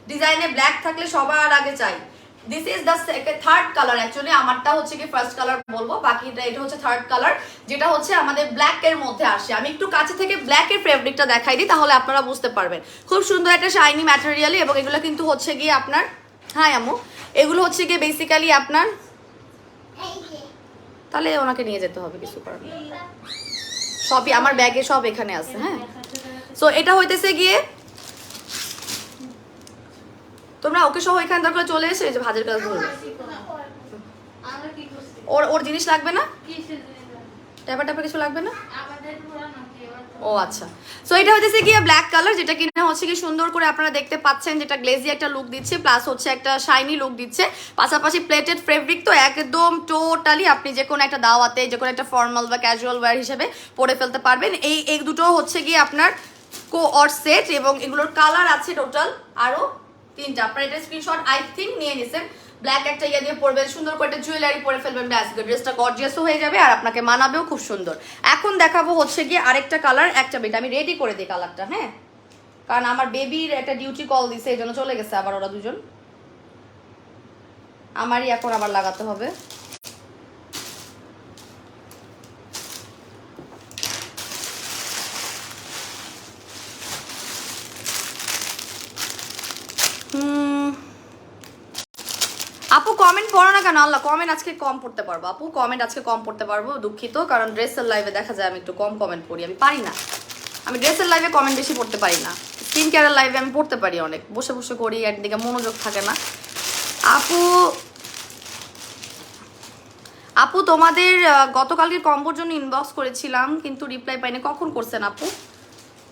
ডিজাইনে ব্ল্যাক থাকলে সবার আগে চাই। This is the third colour, actually আমারটা হচ্ছে কি ফার্স্ট কালার বলবো, বাকিটা এটা হচ্ছে থার্ড কালার, যেটা হচ্ছে আমাদের ব্ল্যাক এর মধ্যে আসে। আমি একটু কাছে থেকে ব্ল্যাক এর ফেব্রিকটা দেখাই দিই, তাহলে আপনারা বুঝতে পারবেন। খুব সুন্দর একটা শাইনি ম্যাটেরিয়াল, এবং এগুলো কিন্তু হচ্ছে গিয়ে আপনার, হ্যাঁ আম্মু, এগুলো হচ্ছে গিয়ে বেসিক্যালি আপনার, তাহলে ওনাকে নিয়ে যেতে হবে, কিছু করার নেই, সবই আমার ব্যাগে সব এখানে আছে। হ্যাঁ, সো এটা হইতেছে গিয়ে, তোমরা ওকে সহ এখানে দরকার চলে এসে যে ভাজের কাজ ধরবে। ওর জিনিস লাগবে না, ট্যাপা ট্যাপা কিছু লাগবে না। ও আচ্ছা, সো এটা হচ্ছে গিয়ে ব্ল্যাক কালার, যেটা কিনা হচ্ছে কি সুন্দর করে আপনারা দেখতে পাচ্ছেন, যেটা গ্লেজি একটা লুক দিচ্ছে, প্লাস হচ্ছে একটা শাইনি লুক দিচ্ছে, পাশাপাশি প্লেটেড ফেব্রিক, তো একদম টোটালি আপনি যে কোনো একটা দাওয়াতে, যে কোনো একটা ফর্মাল বা ক্যাজুয়াল ওয়্যার হিসেবে পরে ফেলতে পারবেন। এই দুটো হচ্ছে গিয়ে আপনার কো-অর সেট, এবং এগুলোর কালার আছে টোটাল আরো 3টা। আপনার এটা স্ক্রিনশট আই থিঙ্ক নিয়ে নিছেন। ব্ল্যাক একটা ইয়ে দিয়ে পরবেন, সুন্দর করে একটা জুয়েলারি পরে ফেলবেন, ব্যাস ড্রেসটা গর্জিয়াসও হয়ে যাবে আর আপনাকে মানাবেও খুব সুন্দর। এখন দেখাবো হচ্ছে গিয়ে আরেকটা কালার, একটা বেটা আমি রেডি করে দিই কালারটা, হ্যাঁ, কারণ আমার বেবির একটা ডিউটি কল দিছে, এই জন্য চলে গেছে আবার ওরা দুজন, আমারই এখন আবার লাগাতে হবে। আপু কমেন্ট পড়ো না কেন? আল্লাহ, কমেন্ট আজকে কম পড়তে পারবো আপু, কমেন্ট আজকে কম পড়তে পারবো, দুঃখিত, কারণ ড্রেসের লাইভে দেখা যায় আমি একটু কম কমেন্ট পড়ি, আমি পারি না, আমি ড্রেসের লাইভে কমেন্ট বেশি পড়তে পারি না। স্কিন কেয়ারের লাইভে আমি পড়তে পারি অনেক, বসে বসে করি, একদিকে মনোযোগ থাকে না। আপু তোমাদের গতকালকে কম্বোর জন্য ইনবক্স করেছিলাম, কিন্তু রিপ্লাই পাইনি। কখন করছেন আপু,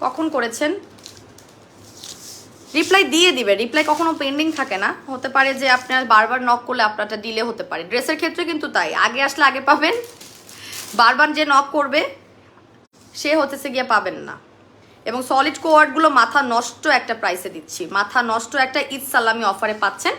কখন করেছেন? রিপ্লাই দিয়ে দিবে, রিপ্লাই কখনো পেন্ডিং থাকে না, হতে পারে যে আপনার বারবার নক করলে আপনারটা ডিলে হতে পারে। ড্রেসের ক্ষেত্রে কিন্তু তাই, আগে আসলে আগে পাবেন, বারবার যে নক করবে সে হতেছে গিয়ে পাবেন না। এবং সলিড কোয়ার্ডগুলো মাথা নষ্ট একটা প্রাইসে দিচ্ছি, মাথা নষ্ট একটা ঈদ সালামি অফারে পাচ্ছেন।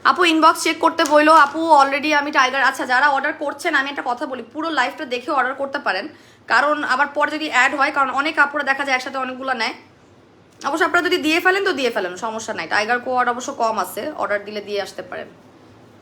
আপু ইনবক্স চেক করতে বললো। আপু অলরেডি আমি টাইগার, আচ্ছা যারা অর্ডার করছেন আমি একটা কথা বলি, পুরো লাইভটা দেখে অর্ডার করতে পারেন, কারণ আবার পরে যদি অ্যাড হয়, কারণ অনেক আপুরা দেখা যায় একসাথে অনেকগুলো নেয়। অবশ্য আপনারা যদি দিয়ে ফেলেন তো দিয়ে ফেলেন, সমস্যা নাই, টাইগার কোয়ার্ড অবশ্য কম আছে, অর্ডার দিলে দিয়ে আসতে পারেন,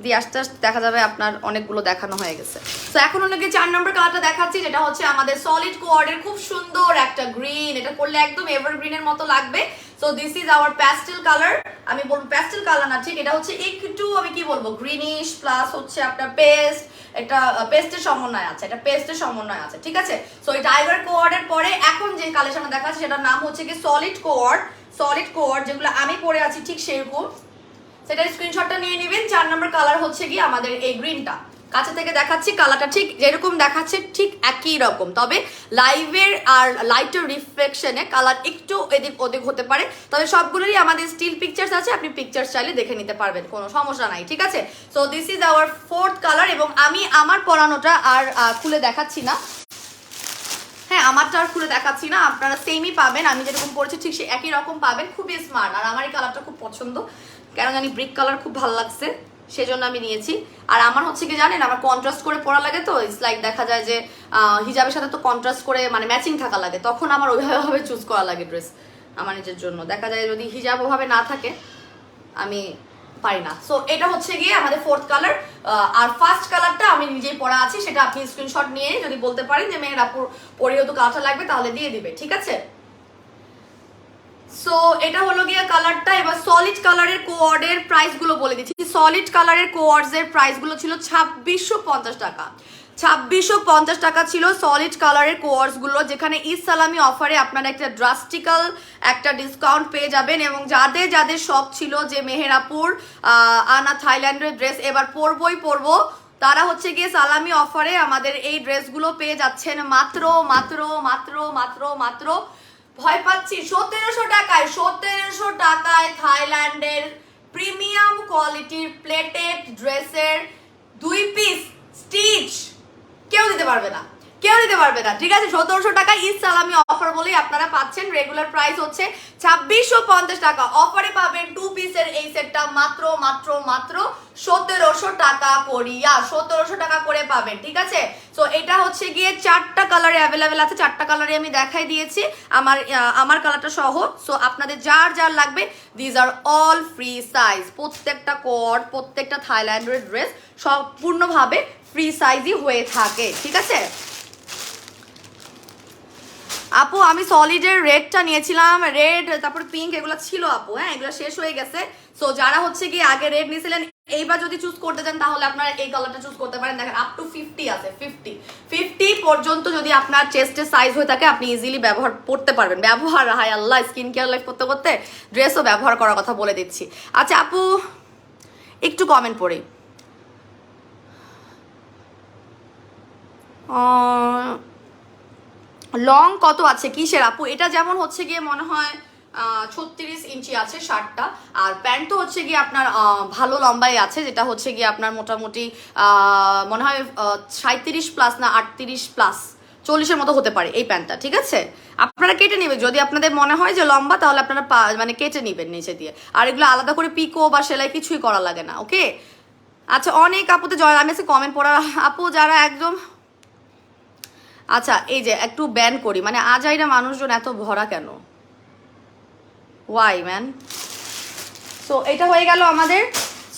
দিয়ে আস্তে আস্তে দেখা যাবে আপনার অনেকগুলো দেখানো হয়ে গেছে। তো এখন ওনাকে 4 নম্বর কালারটা দেখাচ্ছি, যেটা হচ্ছে আমাদের সলিড কোয়ার্ডের খুব সুন্দর একটা গ্রিন, এটা করলে একদম এভারগ্রিনের মতো লাগবে। So this is hour pastel colour, আমি বলবো প্যাস্টেল কালার না, ঠিক, এটা হচ্ছে একটু আমি কি বলবো গ্রিনিশ, প্লাস হচ্ছে আপনার পেস্ট, একটা পেস্টের সমন্বয় আছে, এটা পেস্টের সমন্বয় আছে, ঠিক আছে। সো এই টাইগার কোয়ার্ডের পরে এখন যে কালেকশনটা দেখাচ্ছি সেটার নাম হচ্ছে কি সলিড কোয়ার্ড। সলিড কোয়ার্ড যেগুলো আমি পরে আছি ঠিক সেরকম, সেটার স্ক্রিনশটটা নিয়ে নেবেন। 4 নম্বর কালার হচ্ছে কি আমাদের এই গ্রিনটা, কাছে থেকে দেখাচ্ছি, কালারটা ঠিক যেরকম দেখাচ্ছে ঠিক একই রকম, তবে লাইভের আর লাইটের রিফ্লেকশনে কালার একটু এদিক ওদিক হতে পারে, তবে সবগুলোরই আমাদের স্টিল পিকচার্স আছে, আপনি পিকচার্স চাইলে দেখে নিতে পারবেন, কোনো সমস্যা নাই, ঠিক আছে। So this is hour 4th colour, এবং আমি আমার পরানোটা আর খুলে দেখাচ্ছি না, হ্যাঁ আমারটা আর খুলে দেখাচ্ছি না, আপনারা সেমই পাবেন, আমি যেরকম পড়েছি ঠিক সে একই রকম পাবেন, খুবই স্মার্ট। আর আমার এই কালারটা খুব পছন্দ, কেন জানি ব্রিক কালার খুব ভালো লাগছে, সেজন্য আমি নিয়েছি। আর আমার হচ্ছে কি জানেন, আমার কন্ট্রাস্ট করে পরা লাগে, তো ইটস লাইক দেখা যায় যে হিজাবের সাথে তো কন্ট্রাস্ট করে মানে ম্যাচিং থাকা লাগে, তখন আমার ওইভাবে চুজ করা লাগে ড্রেস আমার নিজের জন্য, দেখা যায় যদি হিজাব ওভাবে না থাকে আমি পারি না। সো এটা হচ্ছে গিয়ে আমাদের 4th কালার। আর ফার্স্ট কালারটা আমি নিজেই পরা আছি, সেটা আপনি স্ক্রিনশট নিয়ে যদি বলতে পারেন যে মেয়ের আপুর পরেও তো কালারটা লাগবে, তাহলে দিয়ে দিবে, ঠিক আছে। সো এটা হলো গিয়ে কালারটা। এবার সলিড কালারের কোয়ার্ডের প্রাইস গুলো বলে দিচ্ছি। সলিড কালারের কোয়ার্ডস এর প্রাইস গুলো ছিল 2650 টাকা, 2650 টাকা ছিল সলিড কালারের কোয়ার্সগুলো, যেখানে ঈদ সালামি অফারে আপনারা একটা ড্রাস্টিক্যাল একটা ডিসকাউন্ট পেয়ে যাবেন। এবং যাদের যাদের শখ ছিল যে মেহেরাপুর আনা থাইল্যান্ডের ড্রেস এবার পরবো, তারা হচ্ছে গিয়ে সালামি অফারে আমাদের এই ড্রেসগুলো পেয়ে যাচ্ছেন মাত্র মাত্র মাত্র মাত্র মাত্র ভয় পাচ্ছি 1700 টাকায়। 1700 টাকায় থাইল্যান্ডের প্রিমিয়াম কোয়ালিটির প্লেটেড ড্রেসের 2 পিস স্টিচ কেউ দিতে পারবে না, ঠিক আছে। 1700 টাকা ঈদ সালামি অফার বলেই আপনারা পাচ্ছেন। রেগুলার প্রাইস হচ্ছে 2650 টাকা, অফারে পাবেন 2 পিসের এই সেটটা মাত্র মাত্র মাত্র 1700 টাকা করিয়া, 1700 টাকা করে পাবেন, ঠিক আছে। সো এটা হচ্ছে গিয়ে 4টা কালারে অ্যাভেলেবেল আছে, 4টা কালারে আমি দেখাই দিয়েছি আমার কালারটা সহ। সো আপনাদের যার যার লাগবে, these are all free size, প্রত্যেকটা কোড প্রত্যেকটা থাইল্যান্ডের ড্রেস সম্পূর্ণভাবে ফ্রি সাইজই হয়ে থাকে, ঠিক আছে। আপু আমি সলিডের রেডটা নিয়েছিলাম, রেড তারপর পিঙ্ক এগুলো ছিল আপু, হ্যাঁ এগুলো শেষ হয়ে গেছে। সো যারা হচ্ছে কি আগে রেড নিয়েছিলেন, এইবার যদি চুজ করতে চান তাহলে আপনারা এই কালারটা চুজ করতে পারেন। দেখেন আপ টু 50 আছে, 50 পর্যন্ত যদি আপনার চেস্টের সাইজ হয়ে থাকে আপনি ইজিলি ব্যবহার করতে পারবেন। ব্যবহার, হায় আল্লাহ, স্কিন কেয়ার লাইফ করতে করতে ড্রেসও ব্যবহার করার কথা বলে দিচ্ছি। আচ্ছা আপু একটু কমেন্ট পড়ি। লং কত আছে কিসের আপু? এটা যেমন হচ্ছে গিয়ে মনে হয় 36 ইঞ্চি আছে শার্টটা, আর প্যান্ট তো হচ্ছে গিয়ে আপনার ভালো লম্বাই আছে, যেটা হচ্ছে গিয়ে আপনার মোটামুটি মনে হয় 37 প্লাস না 38 প্লাস 40-এর মতো হতে পারে এই প্যান্টটা, ঠিক আছে। আপনারা কেটে নেবেন যদি আপনাদের মনে হয় যে লম্বা, তাহলে আপনারা মানে কেটে নেবেন নিচে দিয়ে, আর এগুলো আলাদা করে পিকো বা সেলাই কিছুই করা লাগে না, ওকে। আচ্ছা অনেক আপুতে জয়, আমি আজকে কমেন্ট পড়া আপু যারা একদম, আচ্ছা এই যে একটু ব্যান করি, মানে আজাইরা মানুষজন এত ভরা কেন, ওয়াই ম্যান। সো এটা হয়ে গেল আমাদের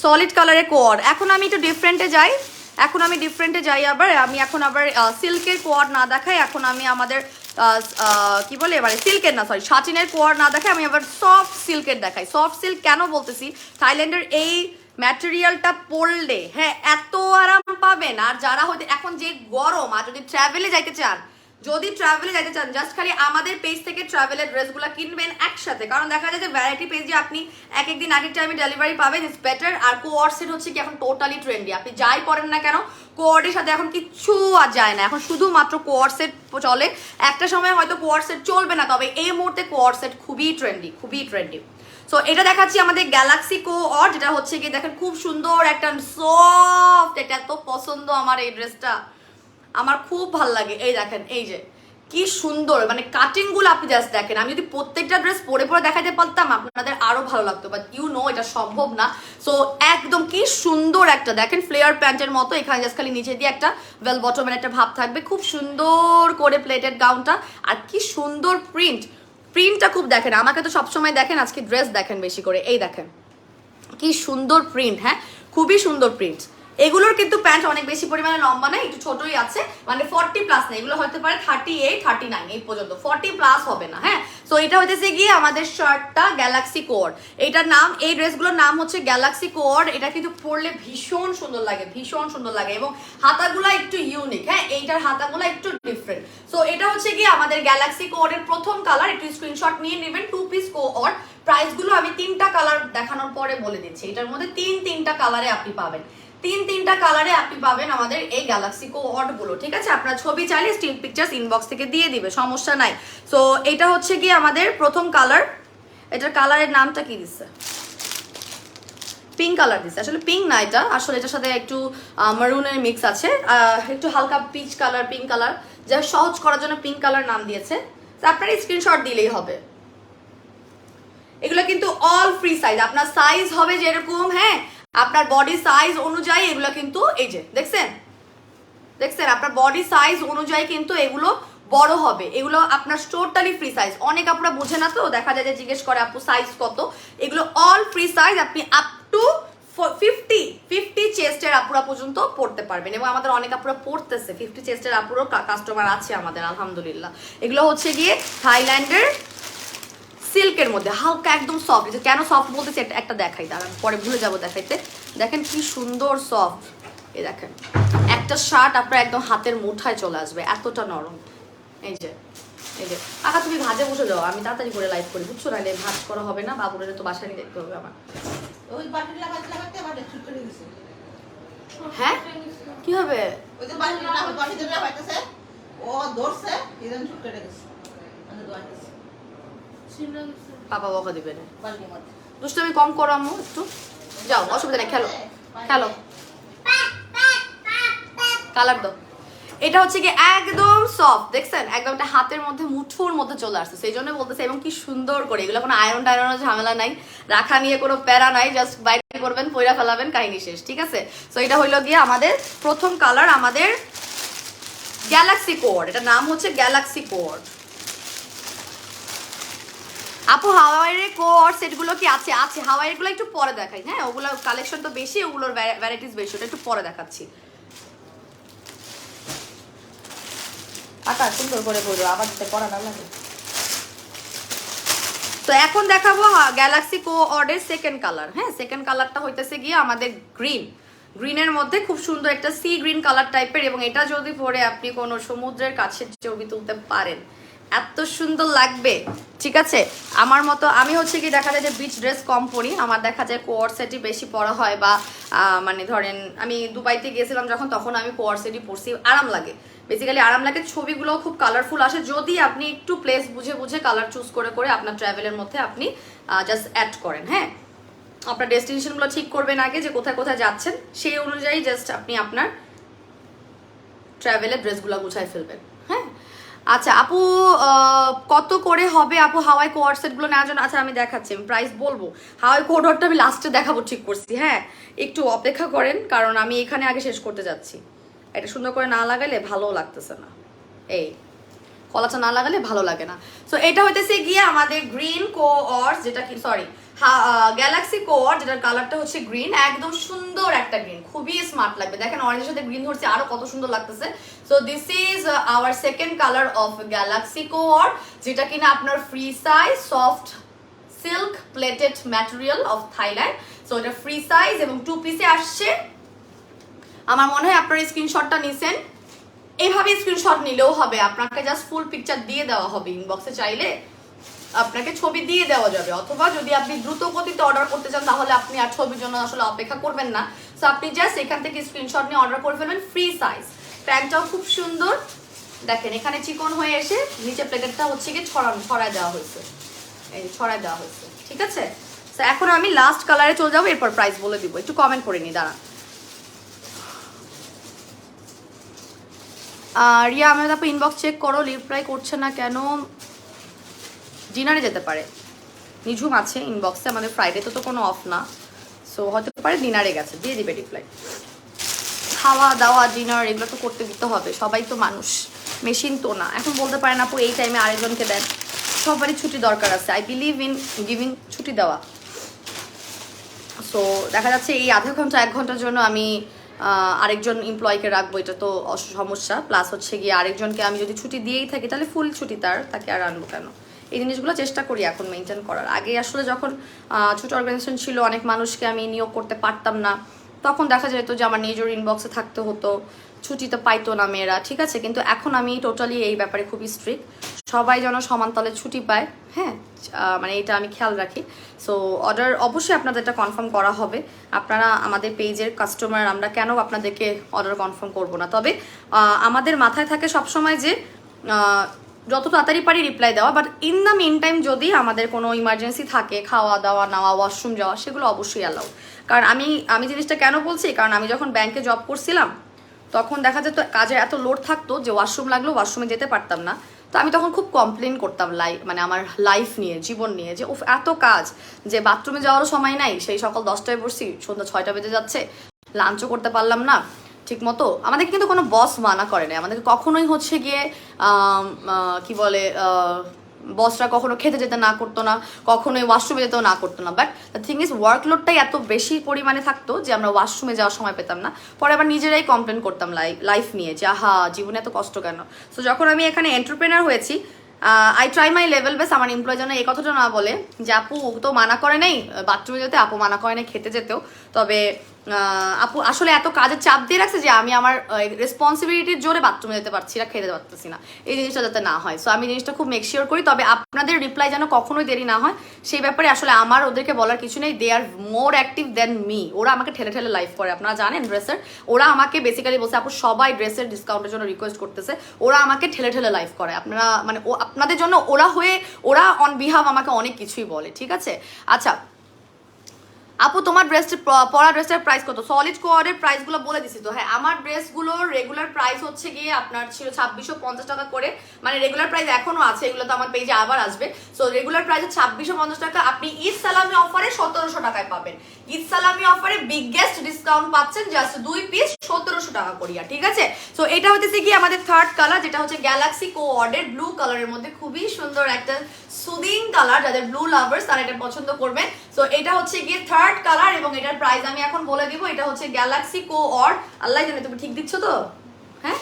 সলিড কালারের কোয়াড। এখন আমি একটু ডিফারেন্টে যাই, আবার আমি এখন আবার সিল্কের কোয়াড না দেখাই, এখন আমি আমাদের কি বলে এবারে সিল্কের না, সরি সাটিনের কোয়াড না দেখাই, আমি আবার সফট সিল্কের দেখাই। সফট সিল্ক কেন বলতেছি, থাইল্যান্ডের এই ম্যাটেরিয়ালটা পরলে হ্যাঁ এত আরাম পাবেন। আর যারা হয়তো এখন যে গরম, আর যদি ট্রাভেলে যাইতে চান, জাস্ট খালি আমাদের পেজ থেকে ট্রাভেলের ড্রেসগুলো কিনবেন একসাথে, কারণ দেখা যায় যে ভ্যারাইটি পেজে আপনি এক দিন আগের টাইমে ডেলিভারি পাবেন, ইটস বেটার। আর কোয়ার্ড সেট হচ্ছে কি এখন টোটালি ট্রেন্ডি, আপনি যাই পরেন না কেন কোয়ার্ডের সাথে এখন কিচ্ছু আর যায় না, এখন শুধুমাত্র কোয়ার্ড সেট চলে। একটা সময় হয়তো কোয়ার্ড সেট চলবে না, তবে এই মুহূর্তে কোয়ার্ড সেট খুবই ট্রেন্ডি। সো এটা দেখাচ্ছি আমাদের গ্যালাক্সি কোয়ার্ড, যেটা হচ্ছে কি দেখেন খুব সুন্দর একটা সফট, এটা এত পছন্দ আমার এই ড্রেসটা, আমার খুব ভাল লাগে। এই দেখেন এই যে কি সুন্দর, মানে কাটিং গুলো আপনি জাস্ট দেখেন। আমি যদি প্রত্যেকটা ড্রেস পরে দেখাতে পারতাম আপনাদের আরো ভালো লাগতো, বাট এটা সম্ভব না। সো একদম কি সুন্দর একটা দেখেন ফ্লেয়ার প্যান্টের মতো, এখানে জাস্ট খালি নিচে দিয়ে একটা ওয়েল বটমের একটা ভাব থাকবে, খুব সুন্দর করে প্লেটেড গাউনটা, আর কি সুন্দর প্রিন্টটা খুব দেখেন। আমাকে তো সবসময় দেখেন, আজকে ড্রেস দেখেন বেশি করে, এই দেখেন কি সুন্দর প্রিন্ট, হ্যাঁ খুবই সুন্দর প্রিন্ট। এগুলোর কিন্তু প্যান্ট অনেক বেশি পরিমাণে লম্বা না, একটু ছোটই আছে, মানে 40 প্লাস না, এগুলো হতে পারে 38 39 এই পর্যন্ত, 40 প্লাস হবে না, হ্যাঁ। সো এটা হইতেছে গিয়ে আমাদের শার্টটা গ্যালাক্সি কোড, এইটার নাম, এই ড্রেসগুলোর নাম হচ্ছে গ্যালাক্সি কোড। এটা কিন্তু পরলে ভীষণ সুন্দর লাগে, এবং হাতাগুলা একটু ইউনিক, হ্যাঁ এইটার হাতাগুলা একটু ডিফারেন্ট। সো এটা হচ্ছে গিয়ে আমাদের গ্যালাক্সি কোডের প্রথম কালার, একটু স্ক্রিনশট নিয়ে নেবেন। 2 পিস কোড, প্রাইসগুলো আমি 3টা কালার দেখানোর পরে বলে দিচ্ছি। এটার মধ্যে তিনটা কালারে আপনি পাবেন, তিনটা কালারে আপনি পাবেন আমাদের এই গ্যালাক্সি কোড গুলো, ঠিক আছে। আপনার ছবি চাইলে স্টিল পিকচার্স ইনবক্স থেকে দিয়ে দিবে, সমস্যা নাই। সো এটা হচ্ছে কি আমাদের প্রথম কালার, এটার কালারের নামটা কি দিচ্ছে, পিঙ্ক কালার দিচ্ছে, আসলে পিঙ্ক না এটা, আসলে এটার সাথে একটু মারুনের মিক্স আছে, একটু হালকা পিচ কালার, পিঙ্ক কালার, যা সহজ করার জন্য পিঙ্ক কালার নাম দিয়েছে। আপনার স্ক্রিনশট দিলেই হবে। এগুলো কিন্তু অল ফ্রি সাইজ, আপনার সাইজ হবে যেরকম, হ্যাঁ আপনার বডি সাইজ অনুযায়ী এগুলো কিন্তু, এই যে দেখছেন আপনার বডি সাইজ অনুযায়ী কিন্তু এগুলো বড় হবে, এগুলো আপনার টোটালি ফ্রি সাইজ। অনেক আপনারা বোঝে না, তো দেখা যায় যে জিজ্ঞেস করে আপু সাইজ কত, এগুলো অল ফ্রি সাইজ, আপনি আপ টু 50 চেস্টের আপুরা পর্যন্ত পড়তে পারবেন, এবং আমাদের অনেক আপুরা পড়তেছে, 50 চেস্টের আপুরও কাস্টমার আছে আমাদের আলহামদুলিল্লাহ। এগুলো হচ্ছে গিয়ে থাইল্যান্ডের সিল্কের মধ্যে হালকা একদম সফট। কেন সফট বলতেছি একটা দেখাই, দাঁড়ান পরে ভুলে যাবো দেখাইতে। দেখেন কি সুন্দর সফট, এই দেখেন একটা শার্ট আপনার একদম হাতের মুঠায় চলে আসবে, এতটা নরম। এই যে কাকা তুমি ভাজে বসে যাও, আমি তাড়াতাড়ি করে লাইভ করি বুঝছো, নাহলে ভাজ করা হবে না, বাবুরে তো বাসায় নিয়ে দেখতে হবে আমার। ওই বাটি লাগাতে লাগাতে আমার একটু চলে গেছে। হ্যাঁ কি হবে? ওই যে বাটি লাগাইতেছে ও ধরছে এরকম ছুট কেটে গেছে মানে দোয়াইতেছে পাপা বকা দিবে না, বালতির মধ্যে দুষ্টুমি কম করো আম্মু একটু, যাও অসুবিধা নেই, খেলো খেলো, কালার দাও। এটা হচ্ছে কি একদম সফট, দেখছেন একদম একটা হাতের মধ্যে মুঠোর মধ্যে চলে আসছে, সেই জন্য বলতেছে। এবং কি সুন্দর করে, এগুলো কোনো আয়রন টায়রনের ঝামেলা নাই, রাখা নিয়ে কোনো প্যারা নাই, জাস্ট বাইরে করবেন, পয়রা ফেলাবেন, কাহিনী শেষ, ঠিক আছে। সো এটা হইলো গিয়ে আমাদের প্রথম কালার, আমাদের গ্যালাক্সি কোড, এটা নাম হচ্ছে গ্যালাক্সি কোড। আপু হাওয়াইয়ের কোড সেটগুলো কি আছে? আছে, হাওয়াইয়ের গুলো একটু পরে দেখাই, হ্যাঁ ওগুলো কালেকশন তো বেশি, ওগুলোর ভ্যারাইটিস বেশি, ওটা একটু পরে দেখাচ্ছি। আচ্ছা সুন্দর করে বলবো, আবার দিতে পড়া না লাগে। তো এখন দেখাবো গ্যালাক্সি কোঅর্ডের সেকেন্ড কালার। হ্যাঁ সেকেন্ড কালারটা হইতেছে গিয়ে আমাদের গ্রিনের মধ্যে খুব সুন্দর একটা সি গ্রিন কালার টাইপের, এবং এটা যদি পরে আপনি কোনো সমুদ্রের কাছে ছবি তুলতে পারেন এত সুন্দর লাগবে, ঠিক আছে। আমার মতো আমি হচ্ছে কি দেখা যায় যে বিচ ড্রেস কম পরি, আমার দেখা যায় কোয়ার সেটই বেশি পরা হয়, বা মানে ধরেন আমি দুবাইতে গিয়েছিলাম যখন, তখন আমি কোয়ার সেটই পরছি, আরাম লাগে, বেসিক্যালি আরাম লাগে, ছবিগুলোও খুব কালারফুল আসে, যদি আপনি একটু প্লেস বুঝে বুঝে কালার চুজ করে করে আপনার ট্রাভেলের মধ্যে আপনি জাস্ট অ্যাড করেন। হ্যাঁ আপনার ডেস্টিনেশনগুলো ঠিক করবেন আগে, যে কোথায় কোথায় যাচ্ছেন, সেই অনুযায়ী জাস্ট আপনি আপনার ট্রাভেলের ড্রেসগুলো গুছায় ফেলবেন। হ্যাঁ আচ্ছা আপু কত করে হবে আপু হাওয়াই কোয়ার সেটগুলো নেওয়ার জন্য? আচ্ছা আমি দেখাচ্ছি, আমি প্রাইস বলবো, হাওয়াই কোয়ারটা আমি লাস্টে দেখাবো ঠিক করছি, হ্যাঁ একটু অপেক্ষা করেন, কারণ আমি এখানে আগে শেষ করতে যাচ্ছি। এটা সুন্দর করে না লাগালে ভালো লাগতেছে না, এই কলাটা না লাগালে ভালো লাগে না। সো এটা হইতেছে গিয়ে আমাদের গ্রিন কোঅর্স, যেটা কি সরি গ্যালাক্সি কোঅর্ড, যেটার কালারটা হচ্ছে গ্রিন, একদম সুন্দর একটা গ্রিন, খুবই স্মার্ট লাগবে। দেখেন অরেঞ্জের সাথে গ্রিন ধরছে, আরো কত সুন্দর লাগতেছে। So this is our second colour of galaxy coord, যেটা কিনা আপনার free size soft silk pleated material of Thailand. So এটা ফ্রি সাইজ এবং 2 পিসে আসছে। আমার মনে হয় আপনার স্ক্রিনশটটা নিছেন, এইভাবে স্ক্রিনশট নিলেও হবে, আপনাকে জাস্ট ফুল পিকচার দিয়ে দেওয়া হবে, ইনবক্সে চাইলে আপনাকে ছবি দিয়ে দেওয়া যাবে, অথবা যদি আপনি দ্রুত গতিতে অর্ডার করতে চান তাহলে আপনি আর ছবির জন্য আসলে অপেক্ষা করবেন না। সো আপনি জাস্ট এখান থেকে স্ক্রিনশট নিয়ে অর্ডার করে ফেলবেন, ফ্রি সাইজ। প্যান্টটাও খুব সুন্দর, দেখেন এখানে চিকন হয়ে এসে নিচে প্লেটেরটা হচ্ছে কি ছড়ায় দেওয়া হয়েছে, এই ছড়ায় দেওয়া হয়েছে, ঠিক আছে। তো এখন আমি লাস্ট কালারে চলে যাবো, এরপর প্রাইস বলে দিব, একটু কমেন্ট করে নি দাঁড়া। রিয়া আমি তারপর ইনবক্স চেক করো, রিপ্লাই করছে না কেন? ডিনারে যেতে পারে, নিঝুম আছে ইনবক্সে, আমাদের ফ্রাইডে তো কোনো অফ না, সো হতে পারে ডিনারে গেছে, দিয়ে দিবে রিপ্লাই। খাওয়া দাওয়া ডিনার এগুলো তো করতে দিতে হবে, সবাই তো মানুষ, মেশিন তো না। এখন বলতে পারেন আপু এই টাইমে আরেকজনকে দেন, সবারই ছুটি দরকার আছে, আই বিলিভ ইন গিভিং ছুটি দেওয়া। সো দেখা যাচ্ছে এই আধা ঘন্টা 1 ঘন্টার জন্য আমি আরেকজন এমপ্লয়কে রাখবো, এটা তো সমস্যা। প্লাস হচ্ছে গিয়ে আরেকজনকে আমি যদি ছুটি দিয়েই থাকি তাহলে ফুল ছুটি তাকে আর আনবো কেন? এই জিনিসগুলো চেষ্টা করি এখন মেনটেন করার। আগে আসলে যখন ছোট অর্গানাইজেশন ছিল, অনেক মানুষকে আমি নিয়োগ করতে পারতাম না, তখন দেখা যেত যে আমার নিজের ইনবক্সে থাকতে হতো, ছুটিতে পাইতো না মেয়েরা, ঠিক আছে। কিন্তু এখন আমি টোটালি এই ব্যাপারে খুবই স্ট্রিক্ট, সবাই যেন সমান তালে ছুটি পায়, হ্যাঁ মানে এটা আমি খেয়াল রাখি। সো অর্ডার অবশ্যই আপনাদের এটা কনফার্ম করা হবে, আপনারা আমাদের পেজের কাস্টমার, আমরা কেন আপনাদেরকে অর্ডার কনফার্ম করব না। তবে আমাদের মাথায় থাকে সবসময় যে যত তাড়াতাড়ি পারি রিপ্লাই দেওয়া, but in the meantime যদি আমাদের কোনো ইমার্জেন্সি থাকে, খাওয়া দাওয়া নেওয়া, ওয়াশরুম যাওয়া, সেগুলো অবশ্যই অ্যালাউ। কারণ আমি জিনিসটা কেন বলছি, কারণ আমি যখন ব্যাংকে জব করছিলাম তখন দেখা যেত কাজের এত লোড থাকতো যে ওয়াশরুম লাগলেও ওয়াশরুমে যেতে পারতাম না। তো আমি তখন খুব কমপ্লেন করতাম মানে আমার লাইফ নিয়ে, জীবন নিয়ে, যে উফ এত কাজ, যে বাথরুমে যাওয়ারও সময় নাই, সেই সকাল 10টায় বসছি, সন্ধ্যা 6টা বেজে যাচ্ছে, লাঞ্চও করতে পারলাম না ঠিক মতো। আমাদেরকে কিন্তু কোনো বস মানা করে না, আমাদেরকে কখনোই হচ্ছে গিয়ে কি বলে বসরা কখনো খেতে যেতে না করতো না, কখনোই ওয়াশরুমে যেতেও না করতো না। বাট দ্য থিং ইজ ওয়ার্কলোডটাই এত বেশি পরিমাণে থাকতো যে আমরা ওয়াশরুমে যাওয়ার সময় পেতাম না। পরে আবার নিজেরাই কমপ্লেন করতাম লাইফ নিয়ে, যে আহা জীবনে এত কষ্ট কেন। সো যখন আমি এখানে এন্টারপ্রেনার হয়েছি, I try my level best আমার এমপ্লয় যেন এই কথাটা না বলে যে আপু তো মানা করে নেই বাথরুমে যেতে, আপু মানা করে নেই খেতে যেতেও, তবে আপু আসলে এত কাজের চাপ দিয়ে রাখছে যে আমি আমার রেসপন্সিবিলিটির জোরে বাথরুমে যেতে পারছি না, খেতে পারতেছি না, এই জিনিসটা যাতে না হয়। সো আমি জিনিসটা খুব মেকশিওর করি। তবে আপনাদের রিপ্লাই যেন কখনোই দেরি না হয় সেই ব্যাপারে আসলে আমার ওদেরকে বলার কিছু নেই। দে আর মোর অ্যাক্টিভ দেন মি। ওরা আমাকে ঠেলে ঠেলে লাইভ করে, আপনারা জানেন ড্রেসের। ওরা আমাকে বেসিক্যালি বলছে আপু সবাই ড্রেসের ডিসকাউন্টের জন্য রিকোয়েস্ট করতেছে, ওরা আমাকে ঠেলে ঠেলে লাইভ করে। আপনারা মানে আপনাদের জন্য ওরা অন বিহাফ আমাকে অনেক কিছুই বলে, ঠিক আছে। আচ্ছা আপু তোমার পরা ড্রেসের প্রাইস কত? সলিড কোয়ার্ডের প্রাইসগুলো বলে দিছি তো। হ্যাঁ, আমার ড্রেসগুলোর রেগুলার প্রাইস হচ্ছে গিয়ে আপনার ছিল 2650 টাকা করে। মানে রেগুলার প্রাইস এখনো আছে, এগুলো তো আমার পেজে আবার আসবে। সো রেগুলার প্রাইস 2650 টাকা, আপনি ঈদ সালামি অফারে 1700 টাকায় পাবেন। ঈদ সালামি অফারে বিগেস্ট ডিসকাউন্ট পাচ্ছেন, জাস্ট 2 পিস 1700 টাকা করিয়া, ঠিক আছে। সো এটা হচ্ছে কি আমাদের থার্ড কালার, যেটা হচ্ছে গ্যালাক্সি কোয়ার্ডের ব্লু কালারের মধ্যে খুবই সুন্দর একটা সুদিং কালার। যাদের ব্লু লাভার্স তারা এটা পছন্দ করবেন। সো এটা হচ্ছে গিয়ে থার্ড কালার এবং এটার প্রাইস আমি এখন বলে দিব। এটা হচ্ছে গ্যালাক্সি কোয়ার্ড, আল্লাহ জানে তুমি ঠিক দিচ্ছ তো, হ্যাঁ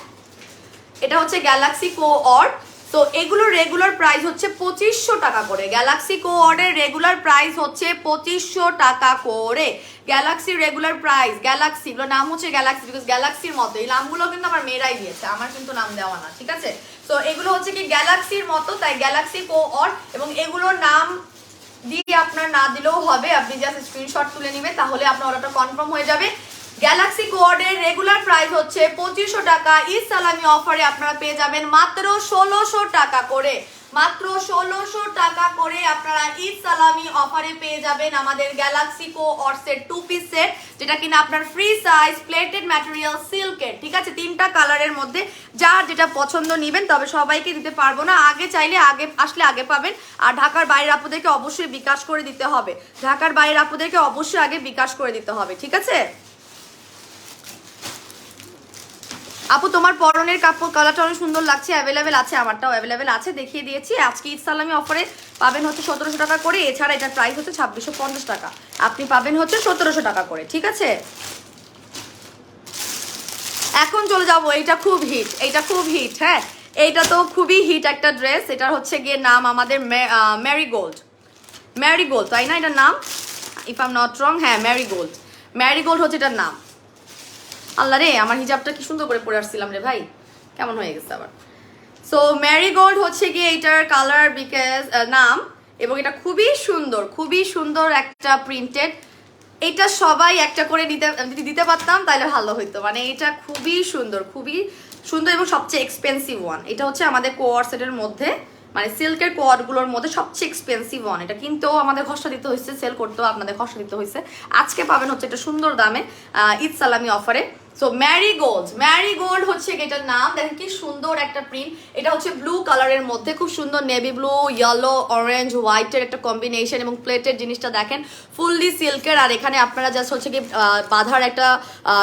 এটা হচ্ছে গ্যালাক্সি কোয়ার্ড। তো এগুলোর রেগুলার প্রাইস হচ্ছে 2500 টাকা করে। গ্যালাক্সি কোয়ার্ডের রেগুলার প্রাইস হচ্ছে 2500 টাকা করে। গ্যালাক্সির রেগুলার প্রাইস, গ্যালাক্সি এগুলোর নাম হচ্ছে গ্যালাক্সি, বিকজ গ্যালাক্সির মতো। এই নামগুলো কিন্তু আমার মেয়েরাই দিয়েছে, আমার কিন্তু নাম দেওয়া না, ঠিক আছে। তো এগুলো হচ্ছে কি গ্যালাক্সির মতো, তাই গ্যালাক্সি কোয়ার্ড। এবং এগুলোর নাম দিয়ে আপনার না দিলেও হবে, আপনি জাস্ট স্ক্রিনশট তুলে নেবেন, তাহলে আপনার অর্ডারটা কনফার্ম হয়ে যাবে। গ্যালাক্সি কোয়ার্ডের রেগুলার প্রাইস হচ্ছে 2500 টাকা। ঈদ সালামি অফারে আপনারা পেয়ে যাবেন মাত্র 1600 টাকা করে। মাত্র 1600 টাকা করে আপনারা ঈদ সালামি অফারে পেয়ে যাবেন আমাদের গ্যালাক্সি কোয়ার্ডসের 2 পিস সেট, যেটা কিনা আপনার ফ্রি সাইজ, প্লেটেড ম্যাটেরিয়াল, সিল্কের, ঠিক আছে। 3টা কালারের মধ্যে যার যেটা পছন্দ নেবেন, তবে সবাইকে দিতে পারবো না। আগে চাইলে আগে আসলে আগে পাবেন। আর ঢাকার বাইরের আপুদেরকে অবশ্যই বিকাশ করে দিতে হবে, ঢাকার বাইরের আপুদেরকে অবশ্যই আগে বিকাশ করে দিতে হবে, ঠিক আছে। আপু তোমার পরনের কাপড় কালারটা অনেক সুন্দর লাগছে, অ্যাভেলেবেল আছে, আমারটাও অ্যাভেলেবেল আছে, দেখিয়ে দিয়েছি। আজকে ঈদ সালামি অফারে পাবেন হচ্ছে 1700 টাকা করে। এছাড়া এটার প্রাইস হচ্ছে 2650 টাকা, আপনি পাবেন হচ্ছে 1700 টাকা করে, ঠিক আছে। এখন চলে যাবো, এইটা খুব হিট, এইটা খুব হিট, হ্যাঁ এইটা তো খুবই হিট একটা ড্রেস। এটার হচ্ছে গিয়ে নাম আমাদের ম্যারিগোল্ড, ম্যারিগোল্ড তাই না এটার নাম, if I am not wrong, হ্যাঁ ম্যারিগোল্ড, ম্যারিগোল্ড হচ্ছে এটার নাম। আল্লাহ রে, আমার হিজাবটা কি সুন্দর করে পরে আসছিলাম রে ভাই, কেমন হয়ে গেছে আবার। সো ম্যারিগোল্ড হচ্ছে গিয়ে এটার কালার বিকজ নাম, এবং এটা খুবই সুন্দর একটা প্রিন্টেড। এটা সবাই একটা করে দিতে পারতাম তাহলে ভালো হইতো। মানে এটা খুবই সুন্দর এবং সবচেয়ে এক্সপেন্সিভ ওয়ান। এটা হচ্ছে আমাদের কোয়ার সেটের মধ্যে, মানে সিল্কের কোয়ারগুলোর মধ্যে সবচেয়ে এক্সপেন্সিভ ওয়ান। এটা কিনতেও আমাদের খসড়া দিতে হয়েছে, সেল করতেও আপনাদের খসড়া দিতে হয়েছে। আজকে পাবেন হচ্ছে এটা সুন্দর দামে ঈদ সালামি অফারে। সো ম্যারিগোল্ড হচ্ছে এটার নাম। দেখেন কি সুন্দর একটা প্রিন্ট। এটা হচ্ছে ব্লু কালারের মধ্যে খুব সুন্দর নেভি ব্লু, ইয়েলো, অরেঞ্জ, হোয়াইটের একটা কম্বিনেশন, এবং প্লেটের জিনিসটা দেখেন ফুললি সিল্কের। আর এখানে আপনারা জাস্ট হচ্ছে কি বাঁধার একটা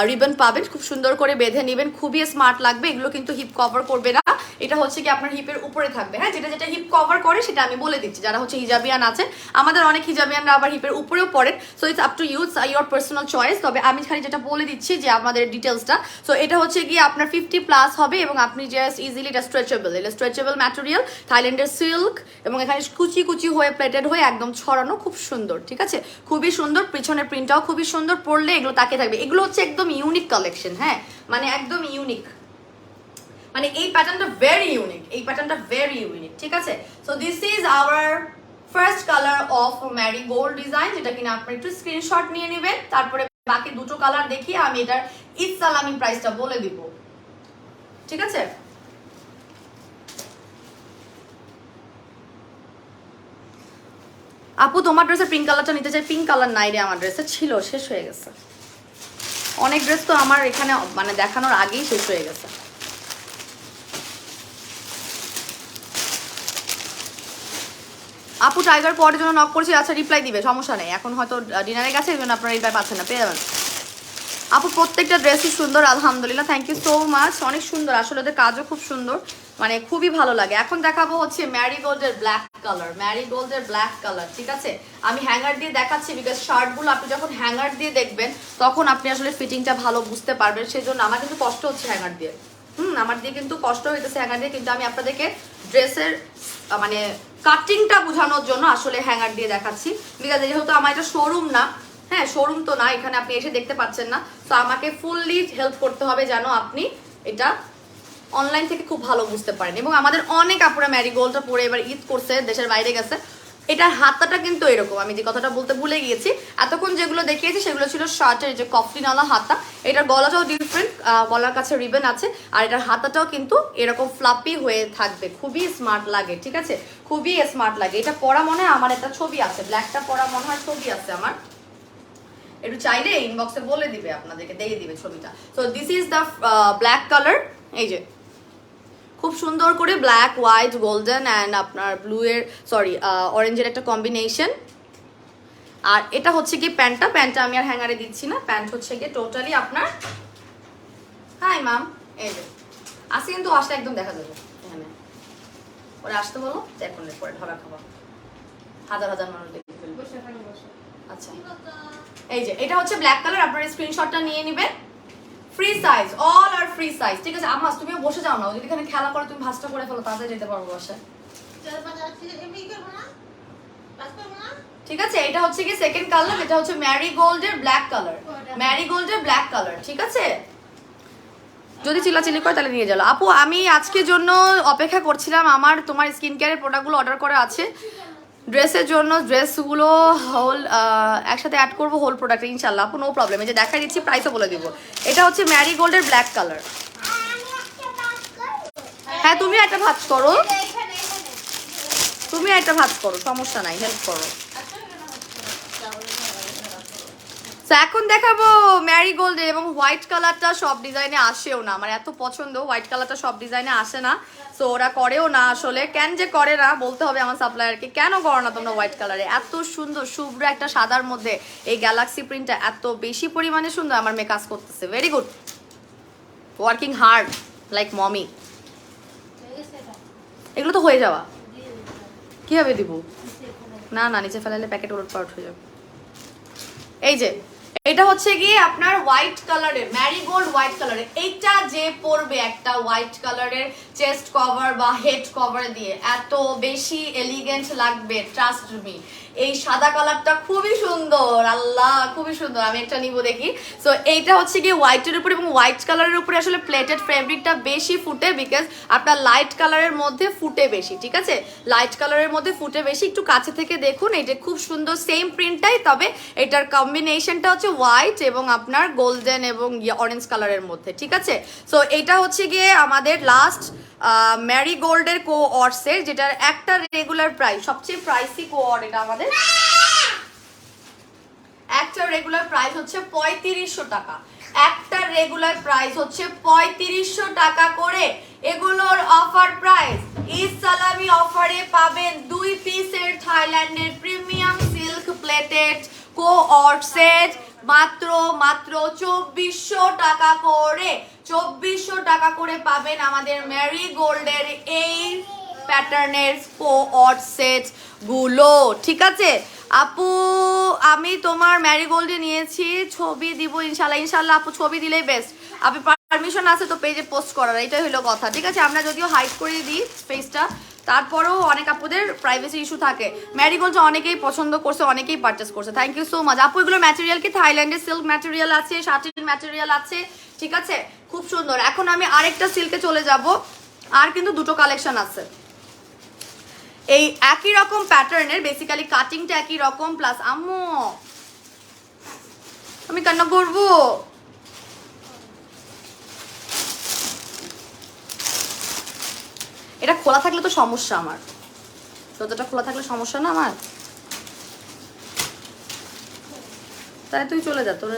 রিবন পাবেন, খুব সুন্দর করে বেঁধে নেবেন, খুবই স্মার্ট লাগবে। এগুলো কিন্তু হিপ কভার করবে না, এটা হচ্ছে কি আপনার হিপের উপরে থাকবে। হ্যাঁ, যেটা হিপ কভার করে সেটা আমি বলে দিচ্ছি। যারা হচ্ছে হিজাবিয়ান আছেন, আমাদের অনেক হিজাবিয়ানরা আবার হিপের উপরেও পড়েন। So it's up to your personal choice. তবে আমি খালি যেটা বলে দিচ্ছি যে আমাদের ডিটেলসটা। সো এটা হচ্ছে গিয়ে আপনার 50+ হবে, এবং আপনি জাস্ট ইজিলি এটা স্ট্রেচেবল ম্যাটেরিয়াল, থাইল্যান্ডের সিল্ক, এবং এখানে কুচি হয়ে প্লেটেড হয়ে একদম ছড়ানো, খুব সুন্দর, ঠিক আছে, খুবই সুন্দর। পিছনের প্রিন্টটাও খুবই সুন্দর, পরলে এগুলো তাকে থাকবে। এগুলো হচ্ছে একদম ইউনিক কালেকশন, হ্যাঁ মানে একদম ইউনিক, মানে এই প্যাটার্নটা ভেরি ইউনিক, ঠিক আছে। So this is our first colour of Marigold design, যেটা কিনা আপনি একটু স্ক্রিনশট নিয়ে নেবেন। তারপরে বাকি দুটো কালার দেখিয়ে আমি এটার ঈদ সালামি প্রাইসটা বলে দিব, ঠিক আছে। আপু তোমার ড্রেসের পিঙ্ক কালারটা নিতে চাই। পিঙ্ক কালার নাই রে আমার ড্রেসে, ছিল, শেষ হয়ে গেছে। অনেক ড্রেস তো আমার এখানে মানে দেখানোর আগেই শেষ হয়ে গেছে। আপু টাইগার পরের জন্য নক করেছি, আচ্ছা রিপ্লাই দিবে, সমস্যা নেই। এখন হয়তো ডিনারে গেছে, এই জন্য আপনারা রিপ্লাই পাচ্ছেন না, পেয়ে যাবেন। আপু প্রত্যেকটা ড্রেসই সুন্দর, আলহামদুলিল্লাহ, থ্যাংক ইউ সো মাচ, অনেক সুন্দর। আসলে ওদের কাজও খুব সুন্দর, মানে খুবই ভালো লাগে। এখন দেখাবো হচ্ছে ম্যারিগোল্ডের ব্ল্যাক কালার, ঠিক আছে। আমি হ্যাঙ্গার দিয়ে দেখাচ্ছি, বিকজ শার্টগুলো আপনি যখন হ্যাঙ্গার দিয়ে দেখবেন তখন আপনি আসলে ফিটিংটা ভালো বুঝতে পারবেন। সেজন্য আমার কিন্তু কষ্ট হচ্ছে হ্যাঙ্গার দিয়ে, আমার দিয়ে কিন্তু কষ্ট হইতেছে হ্যাঙ্গার দিয়ে, কিন্তু আমি আপনাদেরকে ড্রেসের মানে কাটিংটা বোঝানোর জন্য আসলে হ্যাঙ্গার দিয়ে দেখাচ্ছি। বিকজ যেহেতু আমার এটা শোরুম না, হ্যাঁ, শোরুম তো না, এখানে আপনি এসে দেখতে পাচ্ছেন না। তো আমাকে ফুললি হেল্প করতে হবে যেন আপনি এটা অনলাইন থেকে খুব ভালো বুঝতে পারেন। এবং আমাদের অনেক আপুরা ম্যারিগোল্ডটা পরে এবার ঈদ করছে, দেশের বাইরে গেছে। এটার হাতাটা কিন্তু এরকম, আমি যে কথাটা বলতে ভুলে গিয়েছি, এতক্ষণ যেগুলো দেখিয়েছি সেগুলো ছিল শার্টের যে কফলিনালা হাতা। এটার গলাটাও ডিফারেন্ট, গলার কাছে রিবেন আছে, আর এটার হাতাটাও কিন্তু এরকম ফ্লাপি হয়ে থাকবে। খুবই স্মার্ট লাগে, ঠিক আছে, খুবই স্মার্ট লাগে। এটা পরা মনে হয় আমার একটা ছবি আছে, ব্ল্যাকটা পরা মনে হয় ছবি আছে আমার, একটু চাইলে ইনবক্সে বলে দিবে, আপনাদেরকে দিয়ে দিবে ছবিটা। So this is the black colour. এই যে খুব সুন্দর করে ব্ল্যাক, হোয়াইট, গোল্ডেন অ্যান্ড আপনার ব্লু এর সরি অরেঞ্জের একটা কম্বিনেশন। আর এটা হচ্ছে কি প্যান্টটা আমি আর হ্যাঙ্গারে দিচ্ছি না, প্যান্ট হচ্ছে কি টোটালি আপনার। হাই ম্যাম, এই যে আসি, কিন্তু আসলে একদম দেখা যাবে এখানে। পরে আসতে বলো, এখন পরে ঢলা খাবার হাজার হাজার মানুষ দেখে ফেলবে। আচ্ছা, এই যে এটা হচ্ছে ব্ল্যাক কালার, আপনার স্ক্রিনশটটা নিয়ে নেবেন। ফ্রি সাইজ, অল আর ফ্রি সাইজ, ঠিক আছে। আম্মা তুমিও বসে যাও না, যদি এখানে খেলা করে তুমি ভাঁজটা করে ফেলো, তাড়াতাড়ি যেতে পারবো বাসায়, ঠিক আছে। এটা হচ্ছে কি সেকেন্ড কালার, এটা হচ্ছে ম্যারিগোল্ডের ব্ল্যাক কালার, ম্যারিগোল্ডের ব্ল্যাক কালার, ঠিক আছে। যদি চিল্লাচিল্লি করে তাহলে নিয়ে যাও। আপু আমি আজকের জন্য অপেক্ষা করছিলাম, আমার তোমার স্কিন কেয়ারের প্রোডাক্টগুলো অর্ডার করা আছে, ড্রেসের জন্য ড্রেসগুলো হোল একসাথে অ্যাড করবো হোল প্রোডাক্ট ইনশাল্লাহ আপু, নো প্রবলেম। এই যে দেখা দিচ্ছি, প্রাইসও বলে দিব। এটা হচ্ছে ম্যারিগোল্ডের ব্ল্যাক কালার। হ্যাঁ, তুমি একটা ভাঁজ করো, তুমি একটা ভাঁজ করো, সমস্যা নাই, হেল্প করো। তো এখন দেখাবো ম্যারিগোল্ড এবং হোয়াইট কালারটা সব ডিজাইনে আসেও না, আমার এত পছন্দ হোয়াইট কালারটা, সব ডিজাইনে আসে না। সো ওরা করেও না, আসলে কেন যে করে না বলতে হবে আমার সাপ্লায়ারকে, কেন করো না তোমরা হোয়াইট কালারে? এত সুন্দর শুভ্র একটা সাদার মধ্যে এই গ্যালাক্সি প্রিন্টটা এত বেশি পরিমাণে সুন্দর, আমার মেয়ে কাজ করতেছে, very good, working hard like mommy. এগুলো তো হয়ে যাওয়া, কিভাবে দিব? না না, নিচে ফেলালে প্যাকেট ওলট পালট হয়ে যাবে। এই যে এটা হচ্ছে গিয়ে আপনার হোয়াইট কালারের ম্যারিগোল্ড, হোয়াইট কালারের। এইটা যে পরবে একটা হোয়াইট কালারের চেস্ট কভার বা হেড কভার দিয়ে, এত বেশি এলিগেন্ট লাগবে, ট্রাস্ট মি। এই সাদা কালারটা খুবই সুন্দর, আল্লাহ খুবই সুন্দর। আমি একটা নিব দেখি। সো এইটা হচ্ছে গিয়ে হোয়াইটের উপরে, এবং হোয়াইট কালারের উপরে আসলে প্লেটেড ফেব্রিকটা বেশি ফুটে, বিকজ আপনার লাইট কালারের মধ্যে ফুটে বেশি, ঠিক আছে, লাইট কালারের মধ্যে ফুটে বেশি। একটু কাছে থেকে দেখুন, এটা খুব সুন্দর, সেম প্রিন্টটাই, তবে এটার কম্বিনেশনটা হচ্ছে হোয়াইট এবং আপনার গোল্ডেন এবং অরেঞ্জ কালারের মধ্যে, ঠিক আছে। সো এটা হচ্ছে গিয়ে আমাদের লাস্ট ম্যারিগোল্ডের কোঅর্ডসের, যেটার একটা রেগুলার প্রাইস, সবচেয়ে প্রাইসি কোঅর্ড এটা আমাদের, একটা রেগুলার প্রাইস হচ্ছে 3500 টাকা, একটা রেগুলার প্রাইস হচ্ছে 3500 টাকা করে। এগুলোর অফার প্রাইস ঈদ সালামি অফারে পাবেন 2 পিসের থাইল্যান্ডের প্রিমিয়াম সিল্ক প্লেটেড কোঅর্ড সেট মাত্র 2400 টাকা করে, 2400 টাকা করে পাবেন আমাদের ম্যারিগোল্ডের এই প্যাটার্নের কোঅর্ড সেট গুলো, ঠিক আছে। আপু আমি তোমার ম্যারিগোল্ডে নিয়েছি, ছবি দিব ইনশাল্লাহ, ইনশাল্লাহ আপু ছবি দিলেই বেস্ট। আপনি পারমিশন আছে তো পেজে পোস্ট করার, এটাই হলো কথা, ঠিক আছে। আমরা যদিও হাইড করে দিই পেজটা, তারপরেও অনেক আপুদের প্রাইভেসি ইস্যু থাকে। ম্যারিগোল্ডটা অনেকেই পছন্দ করছে, অনেকেই পারচেস করছে, থ্যাংক ইউ সো মাচ আপু। এগুলো ম্যাটেরিয়াল কি থাইল্যান্ডের সিল্ক ম্যাটেরিয়াল আছে, শাটিন ম্যাটেরিয়াল আছে, ঠিক আছে, খুব সুন্দর। এখন আমি আরেকটা সিল্কে চলে যাব, আর কিন্তু দুটো কালেকশন আছে এই একই রকম প্যাটার্নের, বেসিক্যালি কাটিংটা একই রকম, প্লাস আম্মু আমি কান্না করবো। এটা খোলা থাকলে তো সমস্যা, আমার দরজাটা খোলা থাকলে সমস্যা না আমার, তাই তুই চলে যা, তোর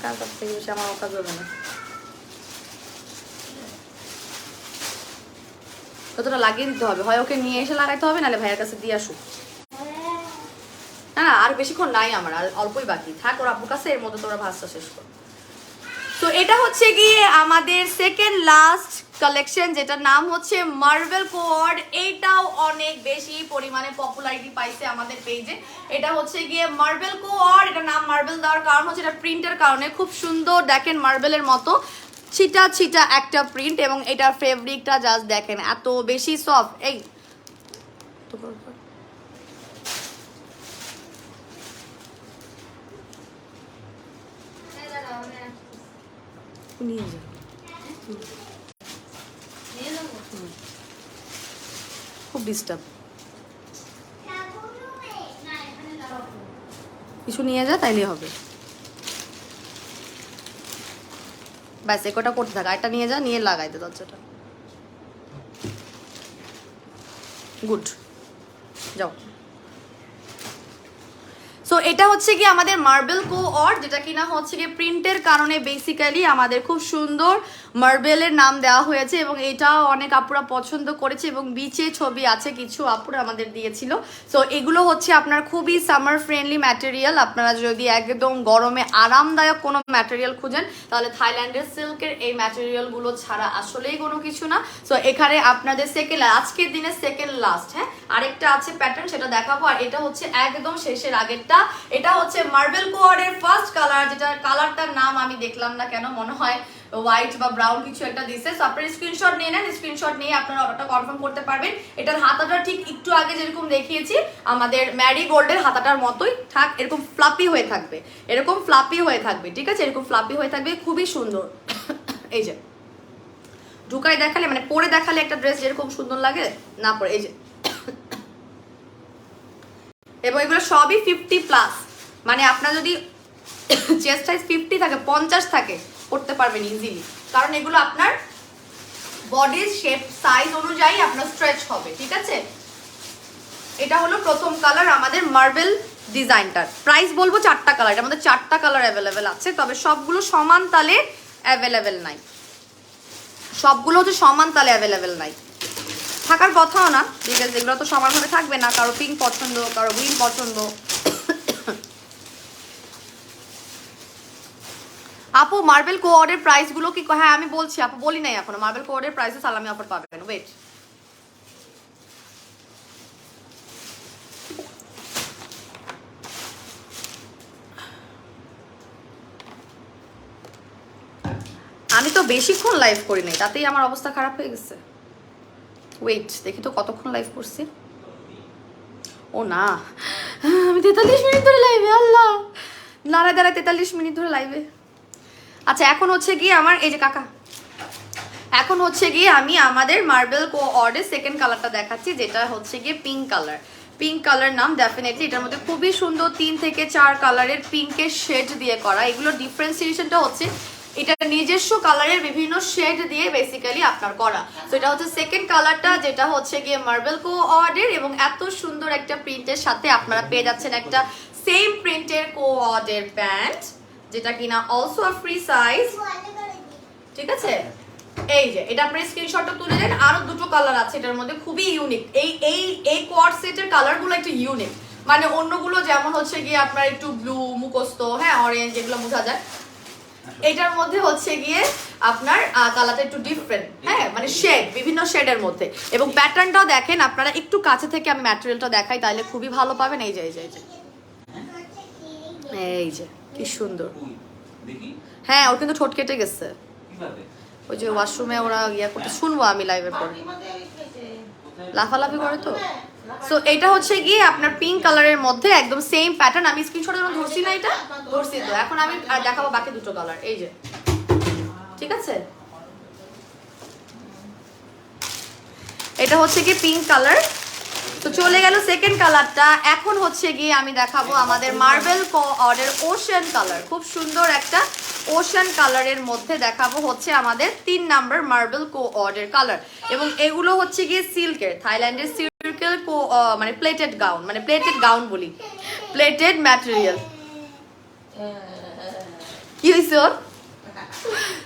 কাজ থেকে বেশি আমার কাজ হবে না। কতটা লাগিয়ে দিতে হবে, হয় ওকে নিয়ে এসে লাগাইতে হবে, নাহলে ভাইয়ের কাছে দিয়ে আসুক। হ্যাঁ, আর বেশিক্ষণ নাই আমার, আর অল্পই বাকি, থাক ওর আব্বুর কাছে, এর মধ্যে তোরা ভাজটা শেষ কর। তো এটা হচ্ছে গিয়ে আমাদের সেকেন্ড লাস্ট কালেকশন, যেটার নাম হচ্ছে মার্বেল কোঅর্ড। এইটাও অনেক বেশি পরিমাণে পপুলারিটি পাইছে আমাদের পেজে। এটা হচ্ছে গিয়ে মার্বেল কোঅর্ড, এটা নাম মার্বেল দেওয়ার কারণ হচ্ছে এটা প্রিন্টের কারণে, খুব সুন্দর দেখেন, মার্বেলের মতো ছিটা ছিটা একটা প্রিন্ট, এবং এটার ফেব্রিকটা জাস্ট দেখেন এত বেশি সফট। এই নিয়ে যা। খুব ডিস্টার্ব। কিছু নিয়ে যা, তাইলে হবে। ব্যাস একটা করতে থাকা, একটা নিয়ে যা, নিয়ে লাগাই দে দরজাটা। গুড, যাও। সো এটা হচ্ছে কি আমাদের মার্বেল কোঅর্ড, যেটা কিনা হচ্ছে কি প্রিন্টের কারণে বেসিক্যালি আমাদের খুব সুন্দর মার্বেলের নাম দেওয়া হয়েছে, এবং এটাও অনেক আপুরা পছন্দ করেছে, এবং বিচে ছবি আছে কিছু আপুরা আমাদের দিয়েছিল। সো এগুলো হচ্ছে আপনার খুবই সামার ফ্রেন্ডলি ম্যাটেরিয়াল। আপনারা যদি একদম গরমে আরামদায়ক কোনো ম্যাটেরিয়াল খুঁজেন, তাহলে থাইল্যান্ডের সিল্কের এই ম্যাটেরিয়ালগুলো ছাড়া আসলেই কোনো কিছু না। সো এখানে আপনাদের আজকের দিনে সেকেন্ড লাস্ট, হ্যাঁ আরেকটা আছে প্যাটার্ন, সেটা দেখাবো। আর এটা হচ্ছে একদম শেষের আগেরটা। এটা হচ্ছে মার্বেল কোঅর্ডের ফার্স্ট কালার, যেটা কালারটার নাম আমি দেখলাম না কেন, মনে হয় হোয়াইট বা ব্রাউন কিছু একটা দিছে। সো আপনারা স্ক্রিনশট নিয়ে নেন, স্ক্রিনশট নিয়ে আপনারা অর্ডারটা কনফার্ম করতে পারবেন। এটার হাতাটা ঠিক একটু আগে যেরকম দেখিয়েছি আমাদের ম্যারিগোল্ডের হাতাটার মতোই থাক, এরকম ফ্লাপি হয়ে থাকবে, এরকম ফ্লাপি হয়ে থাকবে, ঠিক আছে, এরকম ফ্লাপি হয়ে থাকবে, খুবই সুন্দর। এই যে ঢুকাই দেখালে, মানে পরে দেখালে একটা ড্রেস যেরকম সুন্দর লাগে, না পরে এই যে। এবং এগুলো সবই 50+, মানে আপনার যদি চেস্ট সাইজ 50 থাকে, 50 থাকে, করতে পারবেন ইজিলি, কারণ এগুলো আপনার বডির শেপ সাইজ অনুযায়ী আপনার স্ট্রেচ হবে, ঠিক আছে। এটা হলো প্রথম কালার আমাদের মার্বেল ডিজাইনটার। প্রাইস বলবো 4টা কালার, এটার মধ্যে 4টা কালার অ্যাভেলেবেল আছে, তবে সবগুলো সমান তালে অ্যাভেলেবেল নাই, সবগুলো হচ্ছে সমান তালে অ্যাভেলেবেল নাই, থাকার কথাও না, বিকজ এগুলো তো সমানভাবে থাকবে না, কারো পিঙ্ক পছন্দ, কারো গ্রিন পছন্দ। আপু মার্বেল কোঅর্ডের প্রাইস গুলো কি, হ্যাঁ আমি বলছি আপু, বলি নাই এখনো। মার্বেল কোঅর্ডের প্রাইসে সালামি অফার পাবেন, ওয়েট। আমি তো বেশিক্ষণ লাইভ করি নাই, তাতেই আমার অবস্থা খারাপ হয়ে গেছে। ওয়েট দেখি তো কতক্ষণ লাইভ করছি। ও না, আমি 43 মিনিট ধরে লাইভে, আল্লাহ নাড়ায় দাঁড়ায় 43 মিনিট ধরে লাইভে। আচ্ছা এখন হচ্ছে গিয়ে আমার এই যে কাকা, এখন হচ্ছে গিয়ে আমি আমাদের মার্বেল কোঅর্ডের সেকেন্ড কালারটা দেখাচ্ছি, যেটা হচ্ছে গিয়ে পিঙ্ক কালার। পিঙ্ক কালার নাম ডেফিনেটলি, এটার মধ্যে খুবই সুন্দর 3 থেকে 4 কালারের পিঙ্কের শেড দিয়ে করা। এগুলো ডিফারেন্সিয়েশনটা হচ্ছে এটা নিজস্ব কালারের বিভিন্ন শেড দিয়ে বেসিক্যালি আপনার করা। তো এটা হচ্ছে সেকেন্ড কালারটা, যেটা হচ্ছে গিয়ে মার্বেল কোঅর্ডের, এবং এত সুন্দর একটা প্রিন্টের সাথে আপনারা পেয়ে যাচ্ছেন একটা সেম প্রিন্টের কোঅর্ডের প্যান্ট, যেটা কিনা অলসো আ ফ্রি সাইজ, ঠিক আছে। এই যে এটা আপনি স্ক্রিনশটটা তুলে দেন। আরো দুটো কালার আছে এটার মধ্যে, খুবই ইউনিক। এই কোয়াড সেটের কালারগুলো একটু ইউনিক, মানে অন্যগুলো যেমন হচ্ছে গিয়ে আপনার একটু ব্লু, মুখস্ত, হ্যাঁ অরেঞ্জ, এগুলো বোঝা যায়। এটার মধ্যে হচ্ছে গিয়ে আপনার কালারটা একটু ডিফারেন্ট, হ্যাঁ মানে শেড, বিভিন্ন শেডের মধ্যে। এবং প্যাটার্নটাও দেখেন আপনারা একটু কাছে থেকে, আমি ম্যাটেরিয়ালটা দেখাই তাহলে খুবই ভালো পাবেন। এই যে এই যে এই যে এই যে কি সুন্দর, হ্যাঁ ওর কিন্তু ঠোঁট কেটে গেছে, ওই যে ওয়াশরুমে ওরা ইয়া করতে, শুনবো আমি লাইভের পর, লাফালাফি করে তো। সো এটা হচ্ছে গিয়ে আপনার পিঙ্ক কালারের মধ্যে একদম সেম প্যাটার্ন। আমি স্ক্রিনশটে যখন ধরছি না, এটা ধরছি তো, এখন আমি দেখাবো বাকি দুটো কালার। এই যে ঠিক আছে, এটা হচ্ছে কি পিঙ্ক কালার। তো চলে গেল সেকেন্ড কালারটা। এখন হচ্ছে গিয়ে আমি দেখাবো আমাদের মার্বেল কোঅর্ডের ওশান কালার, খুব সুন্দর একটা ওশান কালারের মধ্যে দেখাবো হচ্ছে আমাদের 3 নাম্বার মার্বেল কোঅর্ডের কালার। এবং এগুলো হচ্ছে গিয়ে সিল্কের, থাইল্যান্ডের সিল্কের মানে প্লেটেড গাউন, মানে প্লেটেড গাউন বলি, প্লেটেড ম্যাটেরিয়াল। কি হয়েছে ওর?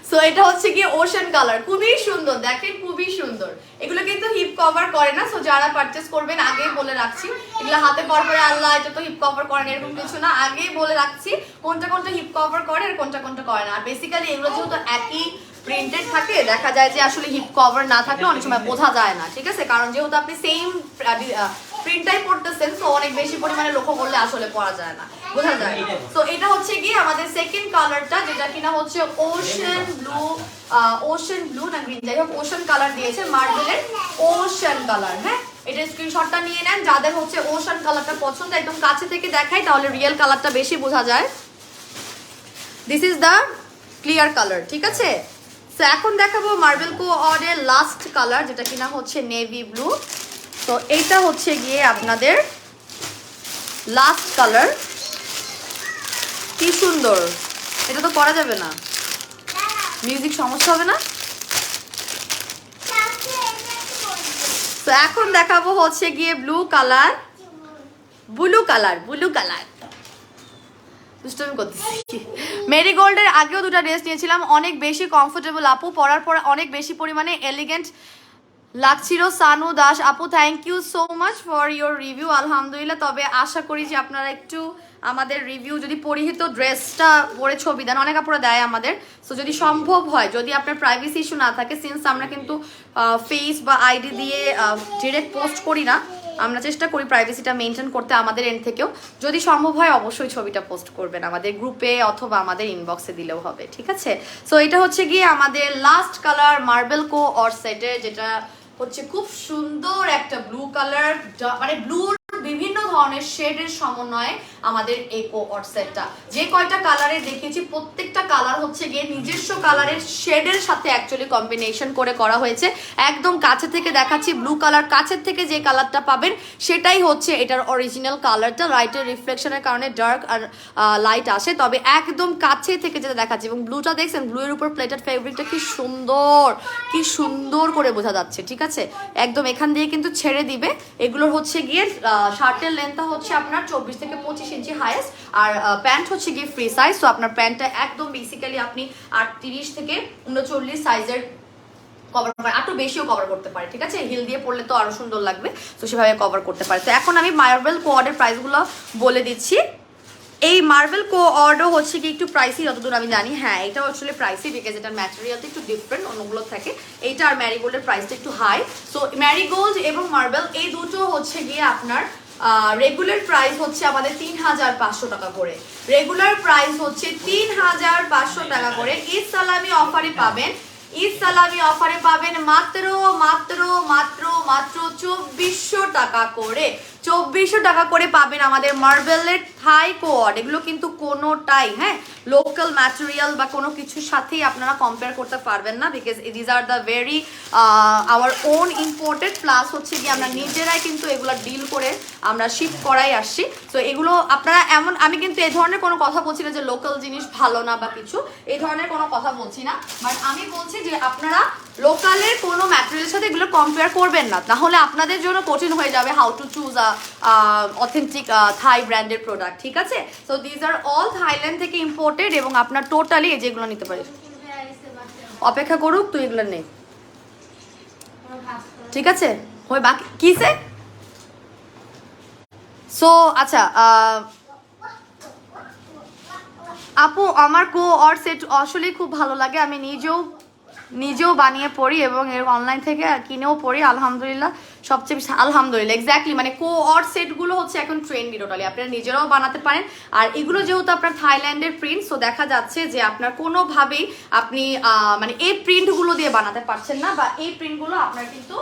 সো এটা হচ্ছে গিয়ে ওশান কালার, খুবই সুন্দর, দেখেন খুবই সুন্দর। এগুলো কিন্তু হিপ কভার করে না, সো যারা পারচেজ করবেন আগেই বলে রাখছি, এগুলো হাতে পর পরে আল্লাহ এটা তো হিপ কভার করে না এরকম কিছু না, আগেই বলে রাখছি কোনটা কোনটা হিপ কভার করে আর কোনটা কোনটা করে না। আর বেসিক্যালি এগুলো যেহেতু একই প্রিন্টেড থাকে, দেখা যায় যে আসলে হিপ কভার না থাকলে অনেক সময় বোঝা যায় না, ঠিক আছে, কারণ যেহেতু আপনি সেম প্রিন্টটাই পড়তেছেন, তো অনেক বেশি পরিমাণে লক্ষ্য করলে আসলে পড়া যায় না, বোঝা যায়। তো এটা হচ্ছে গিয়ে আমাদের সেকেন্ড কালারটা, যেটা কিনা হচ্ছে ওশান ব্লু না গ্রিন, যাই হোক ওশান কালার দিয়েছে, মার্বেলের ওশান কালার। হ্যাঁ এটা স্ক্রিনশটটা নিয়ে নেন যাদের হচ্ছে ওশান কালারটা পছন্দ। একদম কাছে থেকে দেখাই তাহলে রিয়েল কালারটা বেশি বোঝা যায়। This is the clear colour, ঠিক আছে। তো এখন দেখাবো মার্বেল কোঅর্ডের লাস্ট কালার, যেটা কিনা হচ্ছে নেভি ব্লু। তো এইটা হচ্ছে গিয়ে আপনাদের লাস্ট কালার। কি সুন্দর, এটা তো করা যাবে না, মিউজিক সমস্যা হবে না। তো এখন দেখাবো হচ্ছে গিয়ে blue colour, blue colour, blue colour. দুষ্টমি করতেছি। মেরিগোল্ডের আগেও দুটো ড্রেস নিয়েছিলাম, অনেক বেশি কমফোর্টেবল আপু, পরার পর অনেক বেশি পরিমাণে এলিগেন্ট লাগছিল। সানু দাস আপু, thank you so much for your review. আলহামদুলিল্লাহ, তবে আশা করি যে আপনারা একটু আমাদের রিভিউ যদি পরিহিত ড্রেসটা পরে ছবি দেন, অনেক আপুরা দেয় আমাদের। সো যদি সম্ভব হয়, যদি আপনার প্রাইভেসি ইস্যু না থাকে, সিন্স আমরা কিন্তু ফেস বা আইডি দিয়ে ডিরেক্ট পোস্ট করি না, আমরা চেষ্টা করি প্রাইভেসিটা মেনটেন করতে আমাদের এন্ড থেকেও। যদি সম্ভব হয় অবশ্যই ছবিটা পোস্ট করবেন আমাদের গ্রুপে অথবা আমাদের ইনবক্সে দিলেও হবে, ঠিক আছে। সো এটা হচ্ছে গিয়ে আমাদের লাস্ট কালার মার্বেল কোঅর্ড সেটের, যেটা হচ্ছে খুব সুন্দর একটা ব্লু কালার, মানে ব্লুর বিভিন্ন ধরনের শেডের সমন্বয়ে আমাদের এই কোঅর্ড সেটটা। যে কয়টা কালারে দেখিয়েছি প্রত্যেকটা কালার হচ্ছে গিয়ে নিজস্ব কালারের শেডের সাথে অ্যাকচুয়ালি কম্বিনেশন করে করা হয়েছে। একদম কাছে থেকে দেখাচ্ছি, ব্লু কালার কাছের থেকে যে কালারটা পাবেন সেটাই হচ্ছে এটার অরিজিনাল কালারটা। লাইটের রিফ্লেকশনের কারণে ডার্ক আর লাইট আসে, তবে একদম কাছে থেকে যেটা দেখাচ্ছি। এবং ব্লুটা দেখছেন, ব্লু এর উপর প্লেটেড ফেব্রিকটা কি সুন্দর, কি সুন্দর করে বোঝা যাচ্ছে, ঠিক আছে। একদম এখান দিয়ে কিন্তু ছেড়ে দিবে। এগুলোর হচ্ছে গিয়ে শার্টের লেন্থটা হচ্ছে আপনার 24 থেকে 25 ইঞ্চি হাইয়েস্ট, আর প্যান্ট হচ্ছে গিয়ে ফ্রি সাইজ। তো আপনার প্যান্টটা একদম বেসিক্যালি আপনি 38 থেকে 39 সাইজের কভার করে, আরো বেশিও কভার করতে পারে, ঠিক আছে। হিল দিয়ে পড়লে তো আরো সুন্দর লাগবে, তো সেভাবে কভার করতে পারে। তো এখন আমি মার্বেল কোঅর্ডের প্রাইসগুলো বলে দিচ্ছি। এই মার্বেল কোঅর্ডও হচ্ছে কি একটু প্রাইসি, যতদূর আমি জানি। হ্যাঁ, এটাও আসলে প্রাইসি, বিকজ এটার ম্যাটেরিয়ালটা একটু ডিফারেন্ট অন্যগুলোর থেকে। এইটা আর ম্যারিগোল্ডের প্রাইসটা একটু হাই। সো ম্যারিগোল্ড এবং মার্বেল এই দুটো হচ্ছে গিয়ে আপনার রেগুলার প্রাইস হচ্ছে আমাদের 3500 টাকা করে। রেগুলার প্রাইস হচ্ছে 3500 টাকা করে। ঈদ সালামি অফারে পাবেন, ঈদ সালামি অফারে পাবেন মাত্র মাত্র মাত্র মাত্র 2400 টাকা করে। 2400 টাকা করে পাবেন আমাদের মার্বেলের থাই কোঅর্ড। এগুলো কিন্তু কোনোটাই হ্যাঁ লোকাল ম্যাটেরিয়াল বা কোনো কিছুর সাথেই আপনারা কম্পেয়ার করতে পারবেন না, because these are the very our own imported. Plus হচ্ছে কি আমরা নিজেরাই কিন্তু এগুলো ডিল করে আমরা শিপ করাই আসছি। তো এগুলো আপনারা এমন, আমি কিন্তু এই ধরনের কোনো কথা বলছি না যে লোকাল জিনিস ভালো না বা কিছু, এই ধরনের কোনো কথা বলছি না। বাট আমি বলছি যে আপনারা লোকালের কোনো ম্যাটেরিয়ালের সাথে এগুলো কম্পেয়ার করবেন না, তাহলে আপনাদের জন্য কঠিন হয়ে যাবে হাউ টু চুজ অথেন্টিক থাই ব্র্যান্ডের প্রোডাক্ট, ঠিক আছে। So these are all Thailand থেকে ইম্পোর্টেড, এবং আপনার টোটালি যেগুলো নিতে পারিস। অপেক্ষা করুক, তুই এগুলো নেই, ঠিক আছে। হয় বাকি কিসে। সো আচ্ছা আপু, আমার কোঅর্ড সেট আসলে খুব ভালো লাগে। আমি নিজেও বানিয়ে পড়ি এবং এর অনলাইন থেকে কিনেও পড়ি। আলহামদুলিল্লাহ, সবচেয়ে বেশি আলহামদুলিল্লাহ এক্স্যাক্টলি, মানে কোঅর্ড সেটগুলো হচ্ছে এখন ট্রেন্ডি টোটালি। আপনারা নিজেরাও বানাতে পারেন। আর এগুলো যেহেতু আপনার থাইল্যান্ডের প্রিন্ট, সো দেখা যাচ্ছে যে আপনার কোনোভাবেই আপনি মানে এই প্রিন্টগুলো দিয়ে বানাতে পারছেন না, বা এই প্রিন্টগুলো আপনার কিন্তু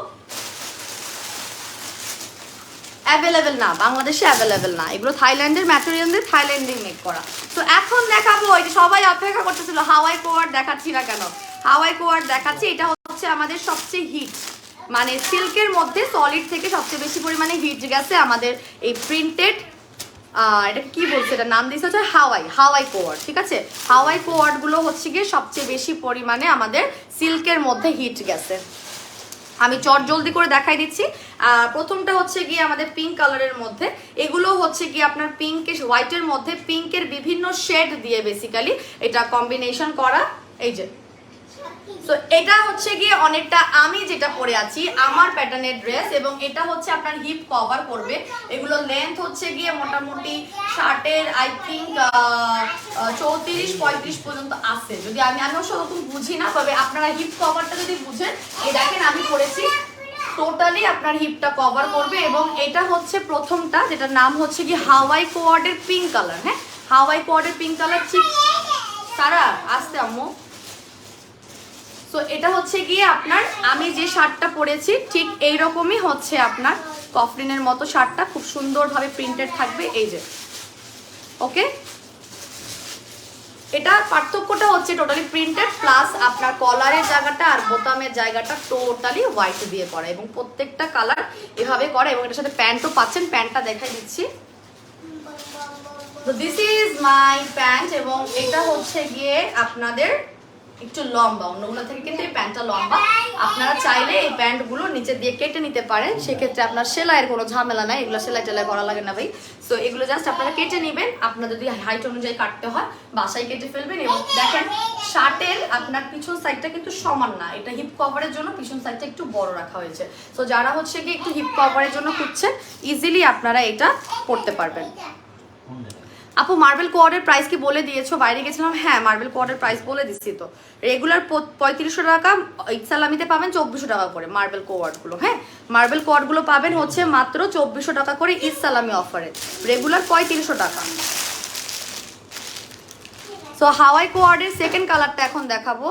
অ্যাভেলেবেল না, বাংলাদেশে অ্যাভেলেবেল না। এগুলো থাইল্যান্ডের ম্যাটেরিয়াল দিয়ে থাইল্যান্ডে মেক করা। তো এখন দেখাবো, এই যে সবাই অপেক্ষা করতেছিল হাওয়াই কোঅর্ড দেখাচ্ছি না কেন, হাওয়াই কোঅর্ড দেখাচ্ছি। এটা হচ্ছে আমাদের সবচেয়ে হিট, মানে সিল্কের মধ্যে সলিড থেকে সবচেয়ে বেশি পরিমাণে হিট গেছে আমাদের এই প্রিন্টেড, এটা কি বলছে, এটা নাম দিয়েছে হচ্ছে হাওয়াই কোঅর্ড, ঠিক আছে। হাওয়াই কোঅর্ডগুলো হচ্ছে গিয়ে সবচেয়ে বেশি পরিমাণে আমাদের সিল্কের মধ্যে হিট গেছে। আমি চট জলদি করে দেখাই দিচ্ছি। প্রথমটা হচ্ছে গিয়ে আমাদের পিঙ্ক কালারের মধ্যে, এগুলো হচ্ছে গিয়ে আপনার পিঙ্কের হোয়াইটের মধ্যে পিঙ্কের বিভিন্ন শেড দিয়ে বেসিক্যালি এটা কম্বিনেশন করা। এই যে, তো এটা হচ্ছে গিয়ে অনেকটা আমি যেটা পরে আছি আমার প্যাটার্নের ড্রেস, এবং এটা হচ্ছে আপনার হিপ কভার করবে। এগুলো লেন্থ হচ্ছে গিয়ে মোটামুটি শার্টের আই থিঙ্ক 34-35 পর্যন্ত আছে, যদি আমি সেরকম বুঝি না, তবে আপনারা হিপ কভারটা যদি বুঝেন, এই দেখেন আমি পরেছি টোটালি আপনার হিপটা কভার করবে। এবং এটা হচ্ছে প্রথমটা, যেটার নাম হচ্ছে কি হাওয়াই কোঅর্ডের পিঙ্ক কালার। হ্যাঁ, হাওয়াই কোঅর্ডের পিঙ্ক কালার, ঠিক সারা আসতে আম্মু। সো এটা হচ্ছে গিয়ে আপনার, আমি যে শার্টটা পরেছি ঠিক এইরকমই হচ্ছে আপনার কফলিনের মতো শার্টটা, খুব সুন্দরভাবে প্রিন্টেড থাকবে। এই যে, ওকে, এটা পার্থক্যটা হচ্ছে টোটালি প্রিন্টেড প্লাস আপনার কলারের জায়গাটা আর বোতামের জায়গাটা টোটালি হোয়াইট দিয়ে করা এবং প্রত্যেকটা কালার এভাবে করা এবং এটার সাথে প্যান্টও পাচ্ছেন। প্যান্টটা দেখাই দিচ্ছি। তো দিস ইজ মাই প্যান্ট এবং এটা হচ্ছে গিয়ে আপনাদের একটু লম্বা, অন্যগুলো থেকে কিন্তু এই প্যান্টটা লম্বা। আপনারা চাইলে এই প্যান্টগুলো নিচে দিয়ে কেটে নিতে পারেন, সেক্ষেত্রে আপনার সেলাইয়ের কোনো ঝামেলা নাই, এগুলো সেলাই টেলাই করা লাগে না ভাই। সো এগুলো জাস্ট আপনারা কেটে নেবেন, আপনার যদি হাইট অনুযায়ী কাটতে হয় বাসায় কেটে ফেলবেন। এবং দেখেন শার্টের আপনার পিছন সাইডটা কিন্তু সমান না, এটা হিপ কভারের জন্য পিছন সাইডটা একটু বড় রাখা হয়েছে। সো যারা হচ্ছে কি একটু হিপ কভারের জন্য খুঁজছেন ইজিলি আপনারা এটা পরতে পারবেন। আপু মার্বেল কোয়ার্ডের প্রাইস কি বলে দিয়েছো? বাইরে গেছিলাম। হ্যাঁ মার্বেল কোয়ার্ডের প্রাইস বলে দিচ্ছি তো। রেগুলার 3500 টাকা, ইসালামিতে পাবেন 2400 টাকা করে মার্বেল কোয়ার্ডগুলো। হ্যাঁ মার্বেল কোয়ার্ডগুলো পাবেন হচ্ছে মাত্র 2400 টাকা করে ইসালামি অফারে, রেগুলার 3500 টাকা। সো হাওয়াই কোয়ার্ডের সেকেন্ড কালারটা এখন দেখাবো।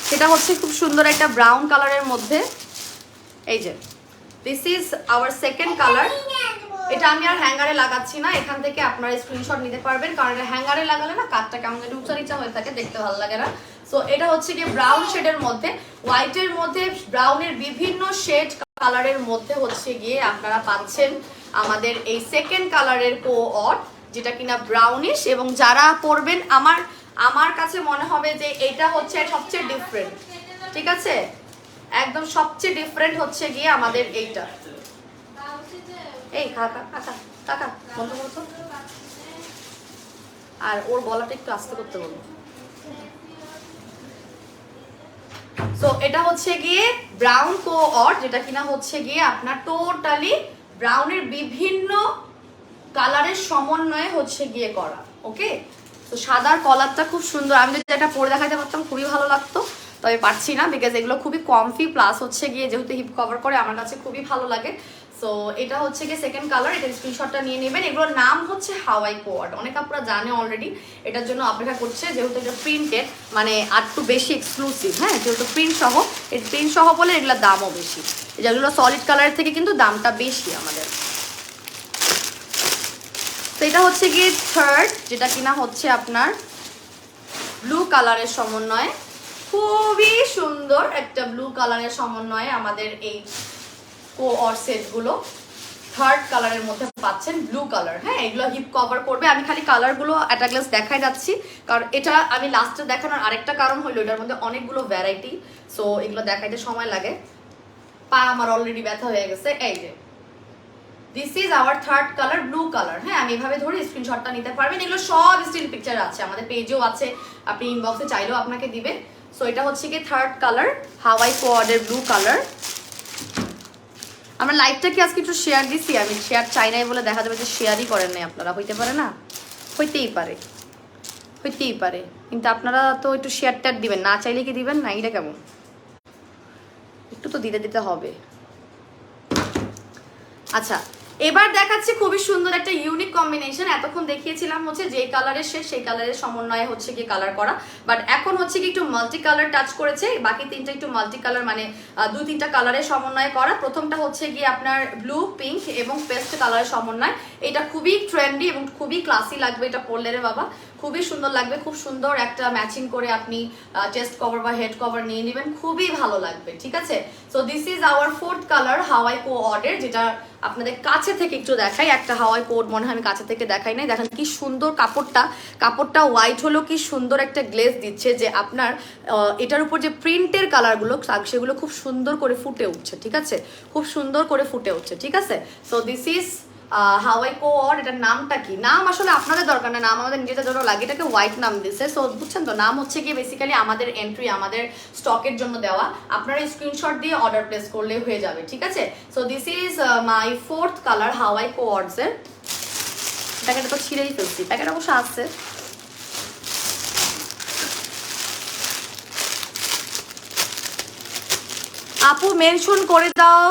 সেটা হচ্ছে খুব সুন্দর একটা ব্রাউন কালারের মধ্যে। এই যে this is our second colour. এটা আমি আর হ্যাঙ্গারে লাগাচ্ছি না, এখান থেকে আপনারা স্ক্রিনশট নিতে পারবেন, কারণ এটা হ্যাঙ্গারে লাগালে না কাঠটা কেমন যেন উঁচা নিচা হয়ে থাকে, দেখতে ভালো লাগে না। সো এটা হচ্ছে কি ব্রাউন শেডের মধ্যে, হোয়াইটের মধ্যে ব্রাউনের বিভিন্ন শেড কালারের মধ্যে হচ্ছে গিয়ে আপনারা পাচ্ছেন আমাদের এই সেকেন্ড কালারের কোঅর্ড, যেটা কিনা ব্রাউনিশ। এবং যারা পরবেন আমার কাছে মনে হবে যে এটা হচ্ছে সবচেয়ে ডিফারেন্ট, ঠিক আছে, একদম সবচেয়ে ডিফারেন্ট হচ্ছে গিয়ে আমাদের এইটা। এই কাকা কাকা কাকা বন্ধ করতো, আর ওর গলাটা একটু আস্তে করতে বলবো। সো এটা হচ্ছে গিয়ে ব্রাউন কোঅর্ড, যেটা কিনা হচ্ছে গিয়ে আপনার টোটালি ব্রাউনের বিভিন্ন কালারের সমন্বয়ে হচ্ছে গিয়ে করা। ওকে, তো সাদার কলারটা খুব সুন্দর, আমি যদি এটা পরে দেখাতে পারতাম খুবই ভালো লাগতো, তবে পারছি না বিকজ এগুলো খুবই কমফি, প্লাস হচ্ছে গিয়ে যেহেতু হিপ কভার করে আমার কাছে খুবই ভালো লাগে। সো এটা হচ্ছে গিয়ে সেকেন্ড কালার, এটা স্ক্রিনশটটা নিয়ে নেবেন। এগুলোর নাম হচ্ছে হাওয়াই কোয়ার্ড, অনেক আপনারা জানে অলরেডি, এটার জন্য অপেক্ষা করছে যেহেতু এটা প্রিন্টেড, মানে আর একটু বেশি এক্সক্লুসিভ। হ্যাঁ যেহেতু প্রিন্ট সহ, এই প্রিন্ট সহ বলে এগুলোর দামও বেশি, যেগুলো সলিড কালারের থেকে কিন্তু দামটা বেশি আমাদের। তো এটা হচ্ছে গিয়ে থার্ড, যেটা কিনা হচ্ছে আপনার ব্লু কালারের সমন্বয়ে, খুবই সুন্দর একটা ব্লু কালারের সমন্বয়ে আমাদের এই কোঅর্ড সেটগুলো থার্ড কালারের মধ্যে পাচ্ছেন, ব্লু কালার। হ্যাঁ এগুলো হিপ কভার করবে। আমি খালি কালারগুলো একটা গ্লাস দেখাই যাচ্ছি, কারণ এটা আমি লাস্টে দেখানোর আরেকটা কারণ হলো এটার মধ্যে অনেকগুলো ভ্যারাইটি, সো এগুলো দেখাইতে সময় লাগে, পা আমার অলরেডি ব্যথা হয়ে গেছে। এই যে this is hour third colour, blue colour. হ্যাঁ আমি এভাবে ধরে স্ক্রিনশটটা নিতে পারবেন, এগুলো সব স্টিল পিকচার আছে, আমাদের পেজেও আছে, আপনি ইনবক্সে চাইলেও আপনাকে দিবে। সো এটা হচ্ছে কি থার্ড কালার, হাওয়াই কোয়ার্ডের ব্লু কালার। আমরা লাইভটা কি আজকে একটু শেয়ার দিছি, আমি শেয়ার চাই নাই বলে দেখা যাবে যে শেয়ারই করেন নাই আপনারা, হইতে পারে না, হইতেই পারে, হইতেই পারে, কিন্তু আপনারা তো একটু শেয়ার ট্যার দিবেন, না চাইলে কি দিবেন না, এটা কেমন, একটু তো দিতে হবে। আচ্ছা এবার দেখাচ্ছি খুবই সুন্দর একটা ইউনিক কম্বিনেশন। এতক্ষণ দেখিয়েছিলাম হচ্ছে যে কালারের শেষ সেই কালারের সমন্বয়ে হচ্ছে কি কালার করা, বাট এখন হচ্ছে কি একটু মাল্টি কালার টাচ করেছে, বাকি তিনটা একটু মাল্টি কালার, মানে 2-3টা কালারের সমন্বয়ে করা। প্রথমটা হচ্ছে কি আপনার ব্লু, পিঙ্ক এবং পেস্ট কালারের সমন্বয়। এটা খুবই ট্রেন্ডি এবং খুবই ক্লাসি লাগবে এটা পরলে রে বাবা, খুবই সুন্দর লাগবে, খুব সুন্দর একটা ম্যাচিং করে আপনি চেস্ট কভার বা হেড কভার নিয়ে নেবেন, খুবই ভালো লাগবে। ঠিক আছে, so this is our fourth colour Hawaii কোঅর্ডের, যেটা আপনাদের কাছে থেকে একটু দেখাই। একটা হাওয়াই কোট মনে হয় আমি কাছে থেকে দেখাই নাই, দেখেন কি সুন্দর কাপড়টা হোয়াইট হলো, কি সুন্দর একটা গ্লেজ দিচ্ছে, যে আপনার এটার উপর যে প্রিন্টের কালারগুলো সেগুলো খুব সুন্দর করে ফুটে উঠছে। ঠিক আছে, খুব সুন্দর করে ফুটে উঠছে। ঠিক আছে, সো দিস ইজ হাওয়াই কোঅর্ড। এটার নামটা কি, নাম আসলে আপনাদের দরকার না, নাম আমাদের নিজেদের জন্য লাগে, এটাকে হোয়াইট নাম দিচ্ছে। সো বুঝছেন তো, নাম হচ্ছে কি বেসিক্যালি আমাদের এন্ট্রি, আমাদের স্টকের জন্য দেওয়া, আপনারা স্ক্রিনশট দিয়ে অর্ডার প্লেস করলে হয়ে যাবে। ঠিক আছে, so this is my fourth colour Hawaii coords এর। প্যাকেটটা তো ছিঁড়েই ফেলছি, প্যাকেট অবশ্য আছে। আপু মেনশন করে দাও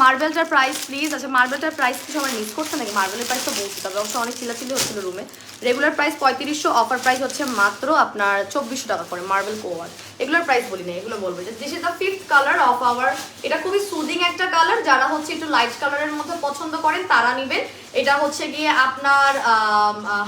মার্বেলটার প্রাইস প্লিজ। আচ্ছা মার্বেলটার প্রাইস কি সবাই মিস করছে নাকি? মার্বেলের প্রাইস তো বলতে হবে, অবশ্য অনেক চিল্লাচিল্লি হচ্ছিল রুমে। রেগুলার প্রাইস 3500, অফার প্রাইস হচ্ছে মাত্র আপনার 2400 টাকা করে মার্বেল কোয়ার। এগুলোর প্রাইস বলি না, এগুলো বলবো যে this is the 5th colour of our. এটা খুবই সুদিং একটা কালার, যারা হচ্ছে একটু লাইট কালারের মধ্যে পছন্দ করেন তারা নেবেন। এটা হচ্ছে গিয়ে আপনার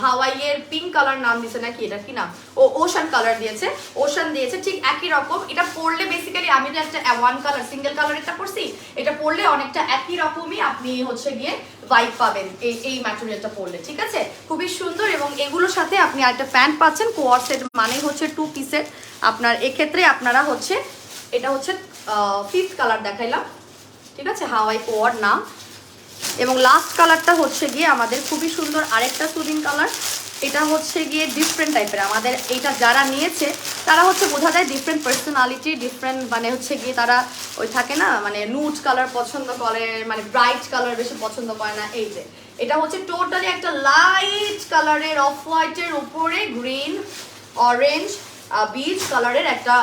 হাওয়াইয়ের পিঙ্ক কালার নাম দিয়েছে নাকি, এটা কি নাম, ও ওশান কালার দিয়েছে, ওশান দিয়েছে ঠিক একই রকম। এটা পরলে বেসিক্যালি আমি তো একটা ওয়ান কালার সিঙ্গেল কালার এটা পরছি, এটা পরলে অনেকটা একই রকমই আপনি হচ্ছে গিয়ে ভাইব পাবেন এই ম্যাটেরিয়ালটা পরলে, ঠিক আছে? খুবই সুন্দর। এবং এগুলোর সাথে আপনি একটা প্যান্ট পাচ্ছেন। কোয়ার সেট মানে হচ্ছে 2 পিসের। আপনার এক্ষেত্রে আপনারা হচ্ছে এটা হচ্ছে 5th কালার দেখাইলাম, ঠিক আছে, হাওয়াই কোয়ার নাম। এবং লাস্ট কালারটা হচ্ছে গিয়ে আমাদের খুবই সুন্দর আরেকটা সুদিন কালার। এটা হচ্ছে গিয়ে ডিফারেন্ট টাইপের। আমাদের এইটা যারা নিয়েছে তারা হচ্ছে বোঝা যায় ডিফারেন্ট পার্সোনালিটি, ডিফারেন্ট মানে হচ্ছে গিয়ে তারা ওই থাকে না মানে নুড কালার পছন্দ করে, মানে ব্রাইট কালার বেশি পছন্দ করে না। এই যে এটা হচ্ছে টোটালি একটা লাইট কালারের অফ হোয়াইটের উপরে গ্রিন অরেঞ্জ বিচ কালারের একটা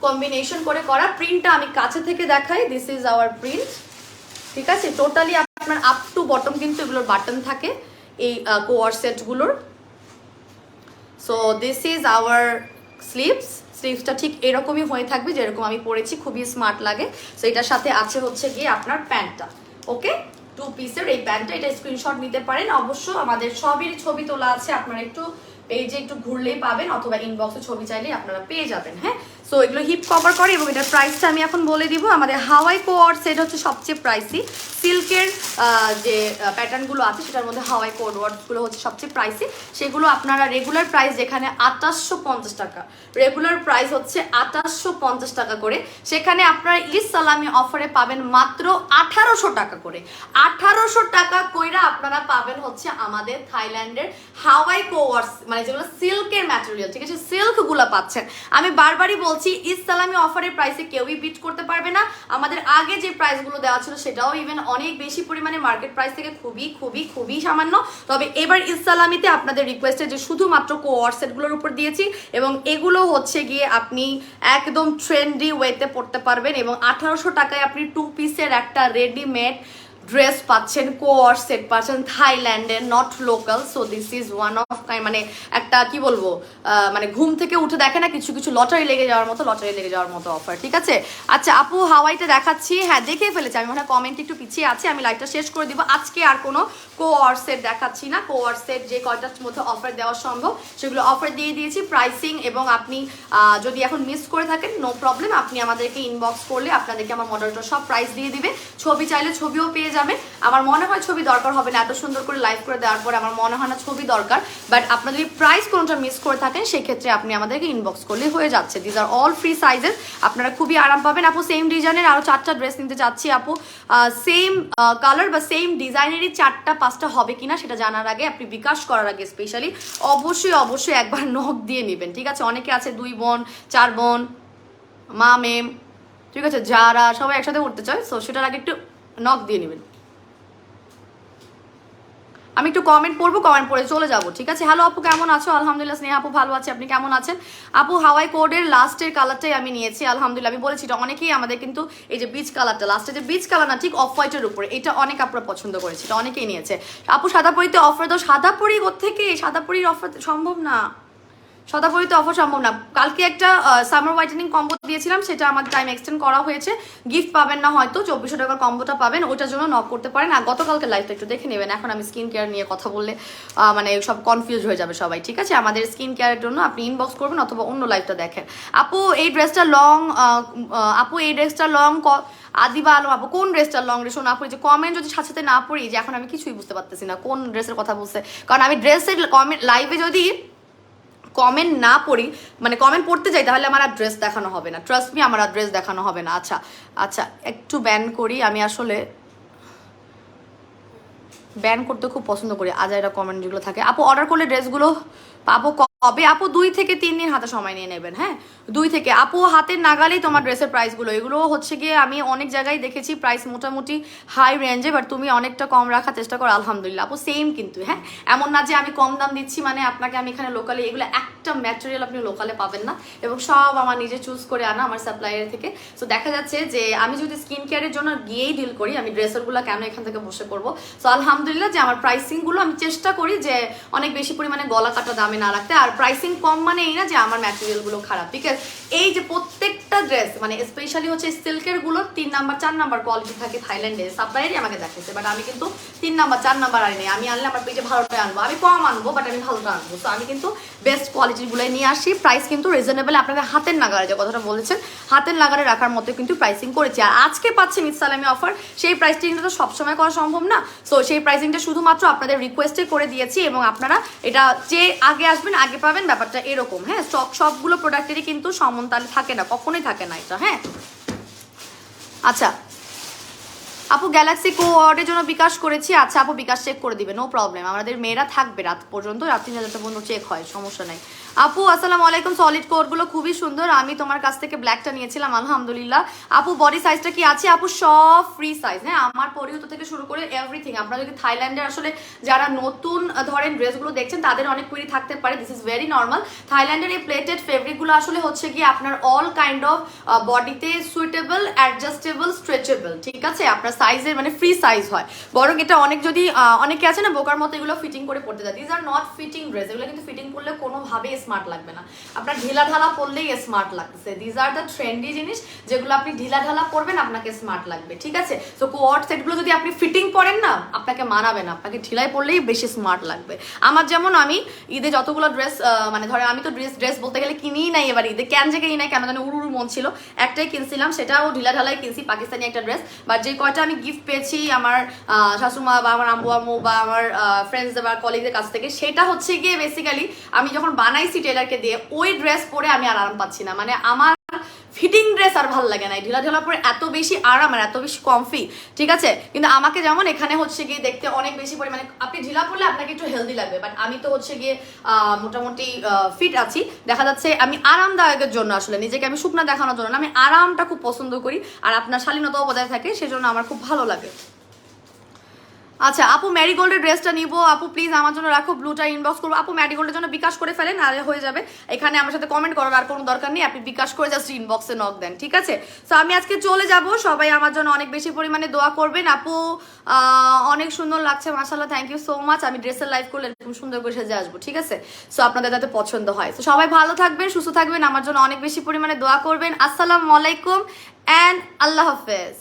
কম্বিনেশন করে করা। প্রিন্টটা আমি কাছে থেকে দেখাই, দিস ইজ আওয়ার প্রিন্ট, ঠিক আছে? টোটালি আপনার আপ টু বটম কিন্তু এগুলোর বাটন থাকে এই কোয়ার সেটগুলোর। সো দিস ইজ আওয়ার স্লিভসটা ঠিক এরকমই হয়ে থাকবে যেরকম আমি পরেছি, খুবই স্মার্ট লাগে। সো এটার সাথে আছে হচ্ছে গিয়ে আপনার প্যান্টটা, ওকে 2 পিসের এই প্যান্টটা। এটা স্ক্রিনশট নিতে পারেন। অবশ্য আমাদের সবই ছবি তোলা আছে, আপনারা একটু পেজে একটু ঘুরলেই পাবেন, অথবা ইনবক্সে ছবি চাইলেই আপনারা পেয়ে যাবেন। হ্যাঁ, সো এগুলো হিপ কভার করে। এবং এটার প্রাইসটা আমি এখন বলে দিব। আমাদের হাওয়াই কোয়ার সেট হচ্ছে সবচেয়ে প্রাইসি। সিল্কের যে প্যাটার্নগুলো আছে সেটার মধ্যে হাওয়াই কোড ওয়ার্ডসগুলো হচ্ছে সবচেয়ে প্রাইসি। সেগুলো আপনারা রেগুলার প্রাইস যেখানে 2850 টাকা, রেগুলার প্রাইস হচ্ছে 2850 টাকা করে, সেখানে আপনারা ঈদ সালামি অফারে পাবেন মাত্র 1800 টাকা করে। 1800 টাকা কইরা আপনারা পাবেন হচ্ছে আমাদের থাইল্যান্ডের হাওয়াই কোয়ার্স, মানে যেগুলো সিল্কের ম্যাটেরিয়াল, ঠিক আছে, সিল্কগুলো পাচ্ছেন। আমি বারবারই বলছি ঈদ সালামি অফারের প্রাইসে কেউই বিট করতে পারবে না। আমাদের আগে যে প্রাইসগুলো দেওয়া ছিল সেটাও ইভেন অনেক বেশি পরিমাণে মার্কেট প্রাইস থেকে খুবই খুবই খুবই সামান্য। তবে এবার ঈদ সালামিতে আপনাদের রিকোয়েস্টে যে শুধুমাত্র কোয়ার সেটগুলোর উপর দিয়েছি, এবং এগুলো হচ্ছে গিয়ে আপনি একদম ট্রেন্ডি ওয়েতে পড়তে পারবেন। এবং 1800 টাকায় আপনি 2 পিসের একটা রেডিমেড ড্রেস পাচ্ছেন, কোয়ার সেট পাচ্ছেন থাইল্যান্ডের, not local. So this is one of মানে একটা কি বলবো মানে ঘুম থেকে উঠে দেখে না কিছু কিছু লটারি লেগে যাওয়ার মতো অফার, ঠিক আছে? আচ্ছা আপু হাওয়াইটা দেখাচ্ছি, হ্যাঁ দেখে ফেলেছি আমি, মনে হয় কমেন্ট একটু পিছিয়ে আছে, আমি লাইভটা শেষ করে দিব। আজকে আর কোনো কোয়ার সেট দেখাচ্ছি না। কোয়ার সেট যে কয়টার মধ্যে অফার দেওয়া সম্ভব সেগুলো অফার দিয়ে দিয়েছি, প্রাইসিং। এবং আপনি যদি এখন মিস করে থাকেন নো প্রবলেম, আপনি আমাদেরকে ইনবক্স করলে আপনাদেরকে আমার মডেলটা সব প্রাইস দিয়ে দিবে। ছবি চাইলে ছবিও পেয়ে যাবেন। আমার মনে হয় ছবি দরকার হবে না, এত সুন্দর করে লাইভ করে দেওয়ার পরে আমার মনে হয় না ছবি দরকার। বাট আপনার যদি প্রাইস কোনোটা মিস করে থাকেন সেক্ষেত্রে আপনি আমাদেরকে ইনবক্স করলে হয়ে যাচ্ছে। This are all free sizes, আপনারা খুবই আরাম পাবেন। আপু সেম ডিজাইনের আরও 4টা ড্রেস নিতে চাচ্ছি আপু, সেম কালার বা সেম ডিজাইনেরই 4টা 5টা হবে কিনা সেটা জানার আগে, আপনি বিকাশ করার আগে স্পেশালি অবশ্যই একবার নখ দিয়ে নেবেন, ঠিক আছে? অনেকে আছে 2 বোন 4 বোন মা মেম, ঠিক আছে, যারা সবাই একসাথে উঠতে চায়, সো সেটার আগে একটু নখ দিয়ে নেবেন। আমি একটু কমেন্ট পড়বো, কমেন্ট পড়ে চলে যাবো, ঠিক আছে? হ্যালো আপু কেমন আছো? আলহামদুলিল্লাহ। স্নেহা আপু ভালো আছে, আপনি কেমন আছেন? আপু হাওয়াই কোডের লাস্টের কালারটাই আমি নিয়েছি, আলহামদুলিল্লাহ। আমি বলেছি এটা অনেকেই আমাদের কিন্তু এই যে বিচ কালারটা, লাস্টে যে বিচ কালার না ঠিক অফ হোয়াইটের উপরে, এটা অনেক আপনারা পছন্দ করেছে, এটা অনেকেই নিয়েছে। আপু সাদা পরিতে অফার দাও। সাদা পরি কোত্থেকে? সাদা পরির অফার সম্ভব না, সাদা পরিতে অফার সম্ভব না। কালকে একটা সামার হোয়াইটেনিং কম্বো দিয়েছিলাম, সেটা আমাদের টাইম এক্সটেন্ড করা হয়েছে, গিফট পাবেন না হয়তো, 2400 টাকার কম্বোটা পাবেন, ওটার জন্য নক করতে পারেন। আর গতকালকে লাইভটা একটু দেখে নেবেন। এখন আমি স্কিন কেয়ার নিয়ে কথা বললে মানে সব কনফিউজ হয়ে যাবে সবাই, ঠিক আছে? আমাদের স্কিন কেয়ারের জন্য আপনি ইনবক্স করবেন অথবা অন্য লাইভটা দেখেন। আপু এই ড্রেসটা লং আদিবা আলম আপু কোন ড্রেসটা লং রে? শোনো আপু, যে কমেন্ট যদি সাথে সাথে না পড়ি, যে এখন আমি কিছুই বুঝতে পারতেছি না কোন ড্রেসের কথা বলছে, কারণ আমি ড্রেসের কমেন্ট লাইভে যদি কমেন্ট না পড়ি, মানে কমেন্ট পড়তে যাই, তাহলে আমার আর ড্রেস দেখানো হবে না, ট্রাস্ট মি, আমার আর ড্রেস দেখানো হবে না। আচ্ছা একটু ব্যান করি, আমি আসলে ব্যান করতে খুব পছন্দ করি আজাইরা কমেন্ট যেগুলো থাকে। আপু অর্ডার করলে ড্রেসগুলো পাবো হবে আপু 2 থেকে 3 দিন হাতে সময় নিয়ে নেবেন। হ্যাঁ 2 থেকে আপু হাতের নাগালেই তোমার ড্রেসের প্রাইসগুলো, এগুলো হচ্ছে গিয়ে আমি অনেক জায়গায় দেখেছি প্রাইস মোটামুটি হাই রেঞ্জে, বাট তুমি অনেকটা কম রাখার চেষ্টা করো আলহামদুলিল্লাহ আপু, সেম কিন্তু। হ্যাঁ এমন না যে আমি কম দাম দিচ্ছি মানে আপনাকে আমি এখানে লোকালি, এগুলো একটা ম্যাটেরিয়াল আপনি লোকালে পাবেন না, এবং সব আমার নিজে চুজ করে আনা আমার সাপ্লাইয়ার থেকে। সো দেখা যাচ্ছে যে আমি যদি স্কিন কেয়ারের জন্য গিয়েই ডিল করি, আমি ড্রেসেরগুলো কেন এখান থেকে বসে করবো। সো আলহামদুলিল্লাহ যে আমার প্রাইসিংগুলো আমি চেষ্টা করি যে অনেক বেশি পরিমাণে গলা কাটা দামে না রাখতে। আর প্রাইসিং কম মানে এই না যে আমার ম্যাটেরিয়ালগুলো খারাপ, বিকজ এই যে প্রত্যেকটা ড্রেস মানে স্পেশালি হচ্ছে সিল্কের গুলো 3 নাম্বার 4 নাম্বার কোয়ালিটি থাকে থাইল্যান্ডে, সাপ্লাইয়ারই আমাকে দেখেছে, বাট আমি কিন্তু 3 নাম্বার 4 নাম্বার আনি, আমি আনলে আমার পেজে ভালোটা আনবো, আমি কম আনবো বাট আমি ভালোটা আনবো। তো আমি কিন্তু বেস্ট কোয়ালিটিগুলোই নিয়ে আসি, প্রাইস কিন্তু রিজনেবল, আপনাদের হাতের নাগারে যে কথাটা বলেছেন হাতের নাগারে রাখার মতো কিন্তু প্রাইসিং করেছি। আর আজকে পাচ্ছেন ইসলামি অফার, সেই প্রাইসিংটা তো সবসময় করা সম্ভব না, সো সেই প্রাইসিংটা শুধুমাত্র আপনাদের রিকোয়েস্টে করে দিয়েছি, এবং আপনারা এটা যে আগে আসবেন আগে পাবেন, ব্যাপারটা এরকম। হ্যাঁ স্টক সবগুলো প্রোডাক্টেরই কিন্তু সমানতালে থাকে না, কখনোই থাকে না এটা। হ্যাঁ আচ্ছা আপু গ্যালাক্সি কোয়ার্ডের জন্য বিকাশ করেছি, আচ্ছা আপু বিকাশ চেক করে দিবে, নো প্রবলেম, আমাদের মেয়েরা থাকবে রাত পর্যন্ত, রাত 3 পর্যন্ত চেক হয়, সমস্যা নাই। আপু আসসালামু আলাইকুম, সলিড কোডগুলো খুবই সুন্দর, আমি তোমার কাছ থেকে ব্ল্যাকটা নিয়েছিলাম আলহামদুলিল্লাহ। আপু বডি সাইজটা কি আছে? আপু সব ফ্রি সাইজ। হ্যাঁ আমার পরিহিত থেকে শুরু করে এভরিথিং, আপনারা যদি থাইল্যান্ডের আসলে যারা নতুন ধরেন ড্রেসগুলো দেখছেন তাদের অনেক কুইরি থাকতে পারে, দিস ইজ ভেরি নর্মাল। থাইল্যান্ডের এই প্লেটেড ফেব্রিকগুলো আসলে হচ্ছে কি আপনার অল কাইন্ড অফ বডিতে সুইটেবল, অ্যাডজাস্টেবল, স্ট্রেচেবল, ঠিক আছে, আপনার সাইজের মানে ফ্রি সাইজ হয়। বরং এটা অনেক যদি অনেকে আছে না বোকার মতো এগুলো ফিটিং করে পড়তে যায়, this are not fitting dress, এগুলো কিন্তু ফিটিং করলে কোনোভাবেই স্মার্ট লাগবে না, আপনার ঢিলা ঢালা পরলেই স্মার্ট লাগছে। দিস আর দ্য ট্রেন্ডি জিনিস যেগুলো আপনি ঢিলা ঢালা পরবেন আপনাকে স্মার্ট লাগবে, ঠিক আছে। তো কোয়ার্ড সেটগুলো যদি আপনি ফিটিং পরেন না আপনাকে মানাবে না, আপনাকে ঢিলাই পরলেই বেশি স্মার্ট লাগবে। আমার যেমন আমি ঈদে যতগুলো ড্রেস মানে ধরেন আমি তো ড্রেস বলতে গেলে কিনিই নাই, এবার ঈদে কেন যে কিনি নাই কেন জানি উড়ু মন ছিল, একটাই কিনছিলাম, সেটাও ঢিলা ঢালাই কিনছি, পাকিস্তানি একটা ড্রেস। বা যে কয়টা আমি গিফট পেয়েছি আমার শাশুমা বা আমার আম্মু আম্মু বা আমার ফ্রেন্ডস বা কলিগদের কাছ থেকে, সেটা হচ্ছে গিয়ে বেসিক্যালি আমি যখন বানাইছি টেলারকে দিয়ে ওই ড্রেস পরে আমি আর আরাম পাচ্ছি না, মানে আমার ফিটিং ড্রেস আর ভালো লাগে না, ঢিলা ঢালা পরে এত বেশি আরাম আর এত বেশি কমফি, ঠিক আছে। কিন্তু আমাকে যেমন এখানে হচ্ছে গিয়ে দেখতে অনেক বেশি পরিমাণে, আপনি ঢিলা পরলে আপনাকে একটু হেলদি লাগবে, বাট আমি তো হচ্ছে গিয়ে মোটামুটি ফিট আছি, দেখা যাচ্ছে আমি আরামদায়কের জন্য আসলে নিজেকে আমি শুকনা দেখানোর জন্য না, আমি আরামটা খুব পছন্দ করি, আর আপনার শালীনতাও বজায় থাকে, সেজন্য আমার খুব ভালো লাগে। আচ্ছা আপু ম্যারিগোল্ডের ড্রেসটা নিব, আপু প্লিজ আমার জন্য রাখো, ব্লুটা ইনবক্স করবো, আপু ম্যারিগোল্ডের জন্য বিকাশ করে ফেলেন আর হয়ে যাবে, এখানে আমার সাথে কমেন্ট করার আর কোনো দরকার নেই, আপনি বিকাশ করে জাস্ট ইনবক্সে নক দেন, ঠিক আছে। সো আমি আজকে চলে যাব, সবাই আমার জন্য অনেক বেশি পরিমাণে দোয়া করবেন। আপু অনেক সুন্দর লাগছে মাশাআল্লাহ, থ্যাংক ইউ সো মাচ, আমি ড্রেসের লাইভ করলে এরকম সুন্দর করে সেজে আসবো, ঠিক আছে। সো আপনাদের যাতে পছন্দ হয়, তো সবাই ভালো থাকবেন, সুস্থ থাকবেন, আমার জন্য অনেক বেশি পরিমাণে দোয়া করবেন। আসসালামু আলাইকুম অ্যান্ড আল্লাহ হাফেজ।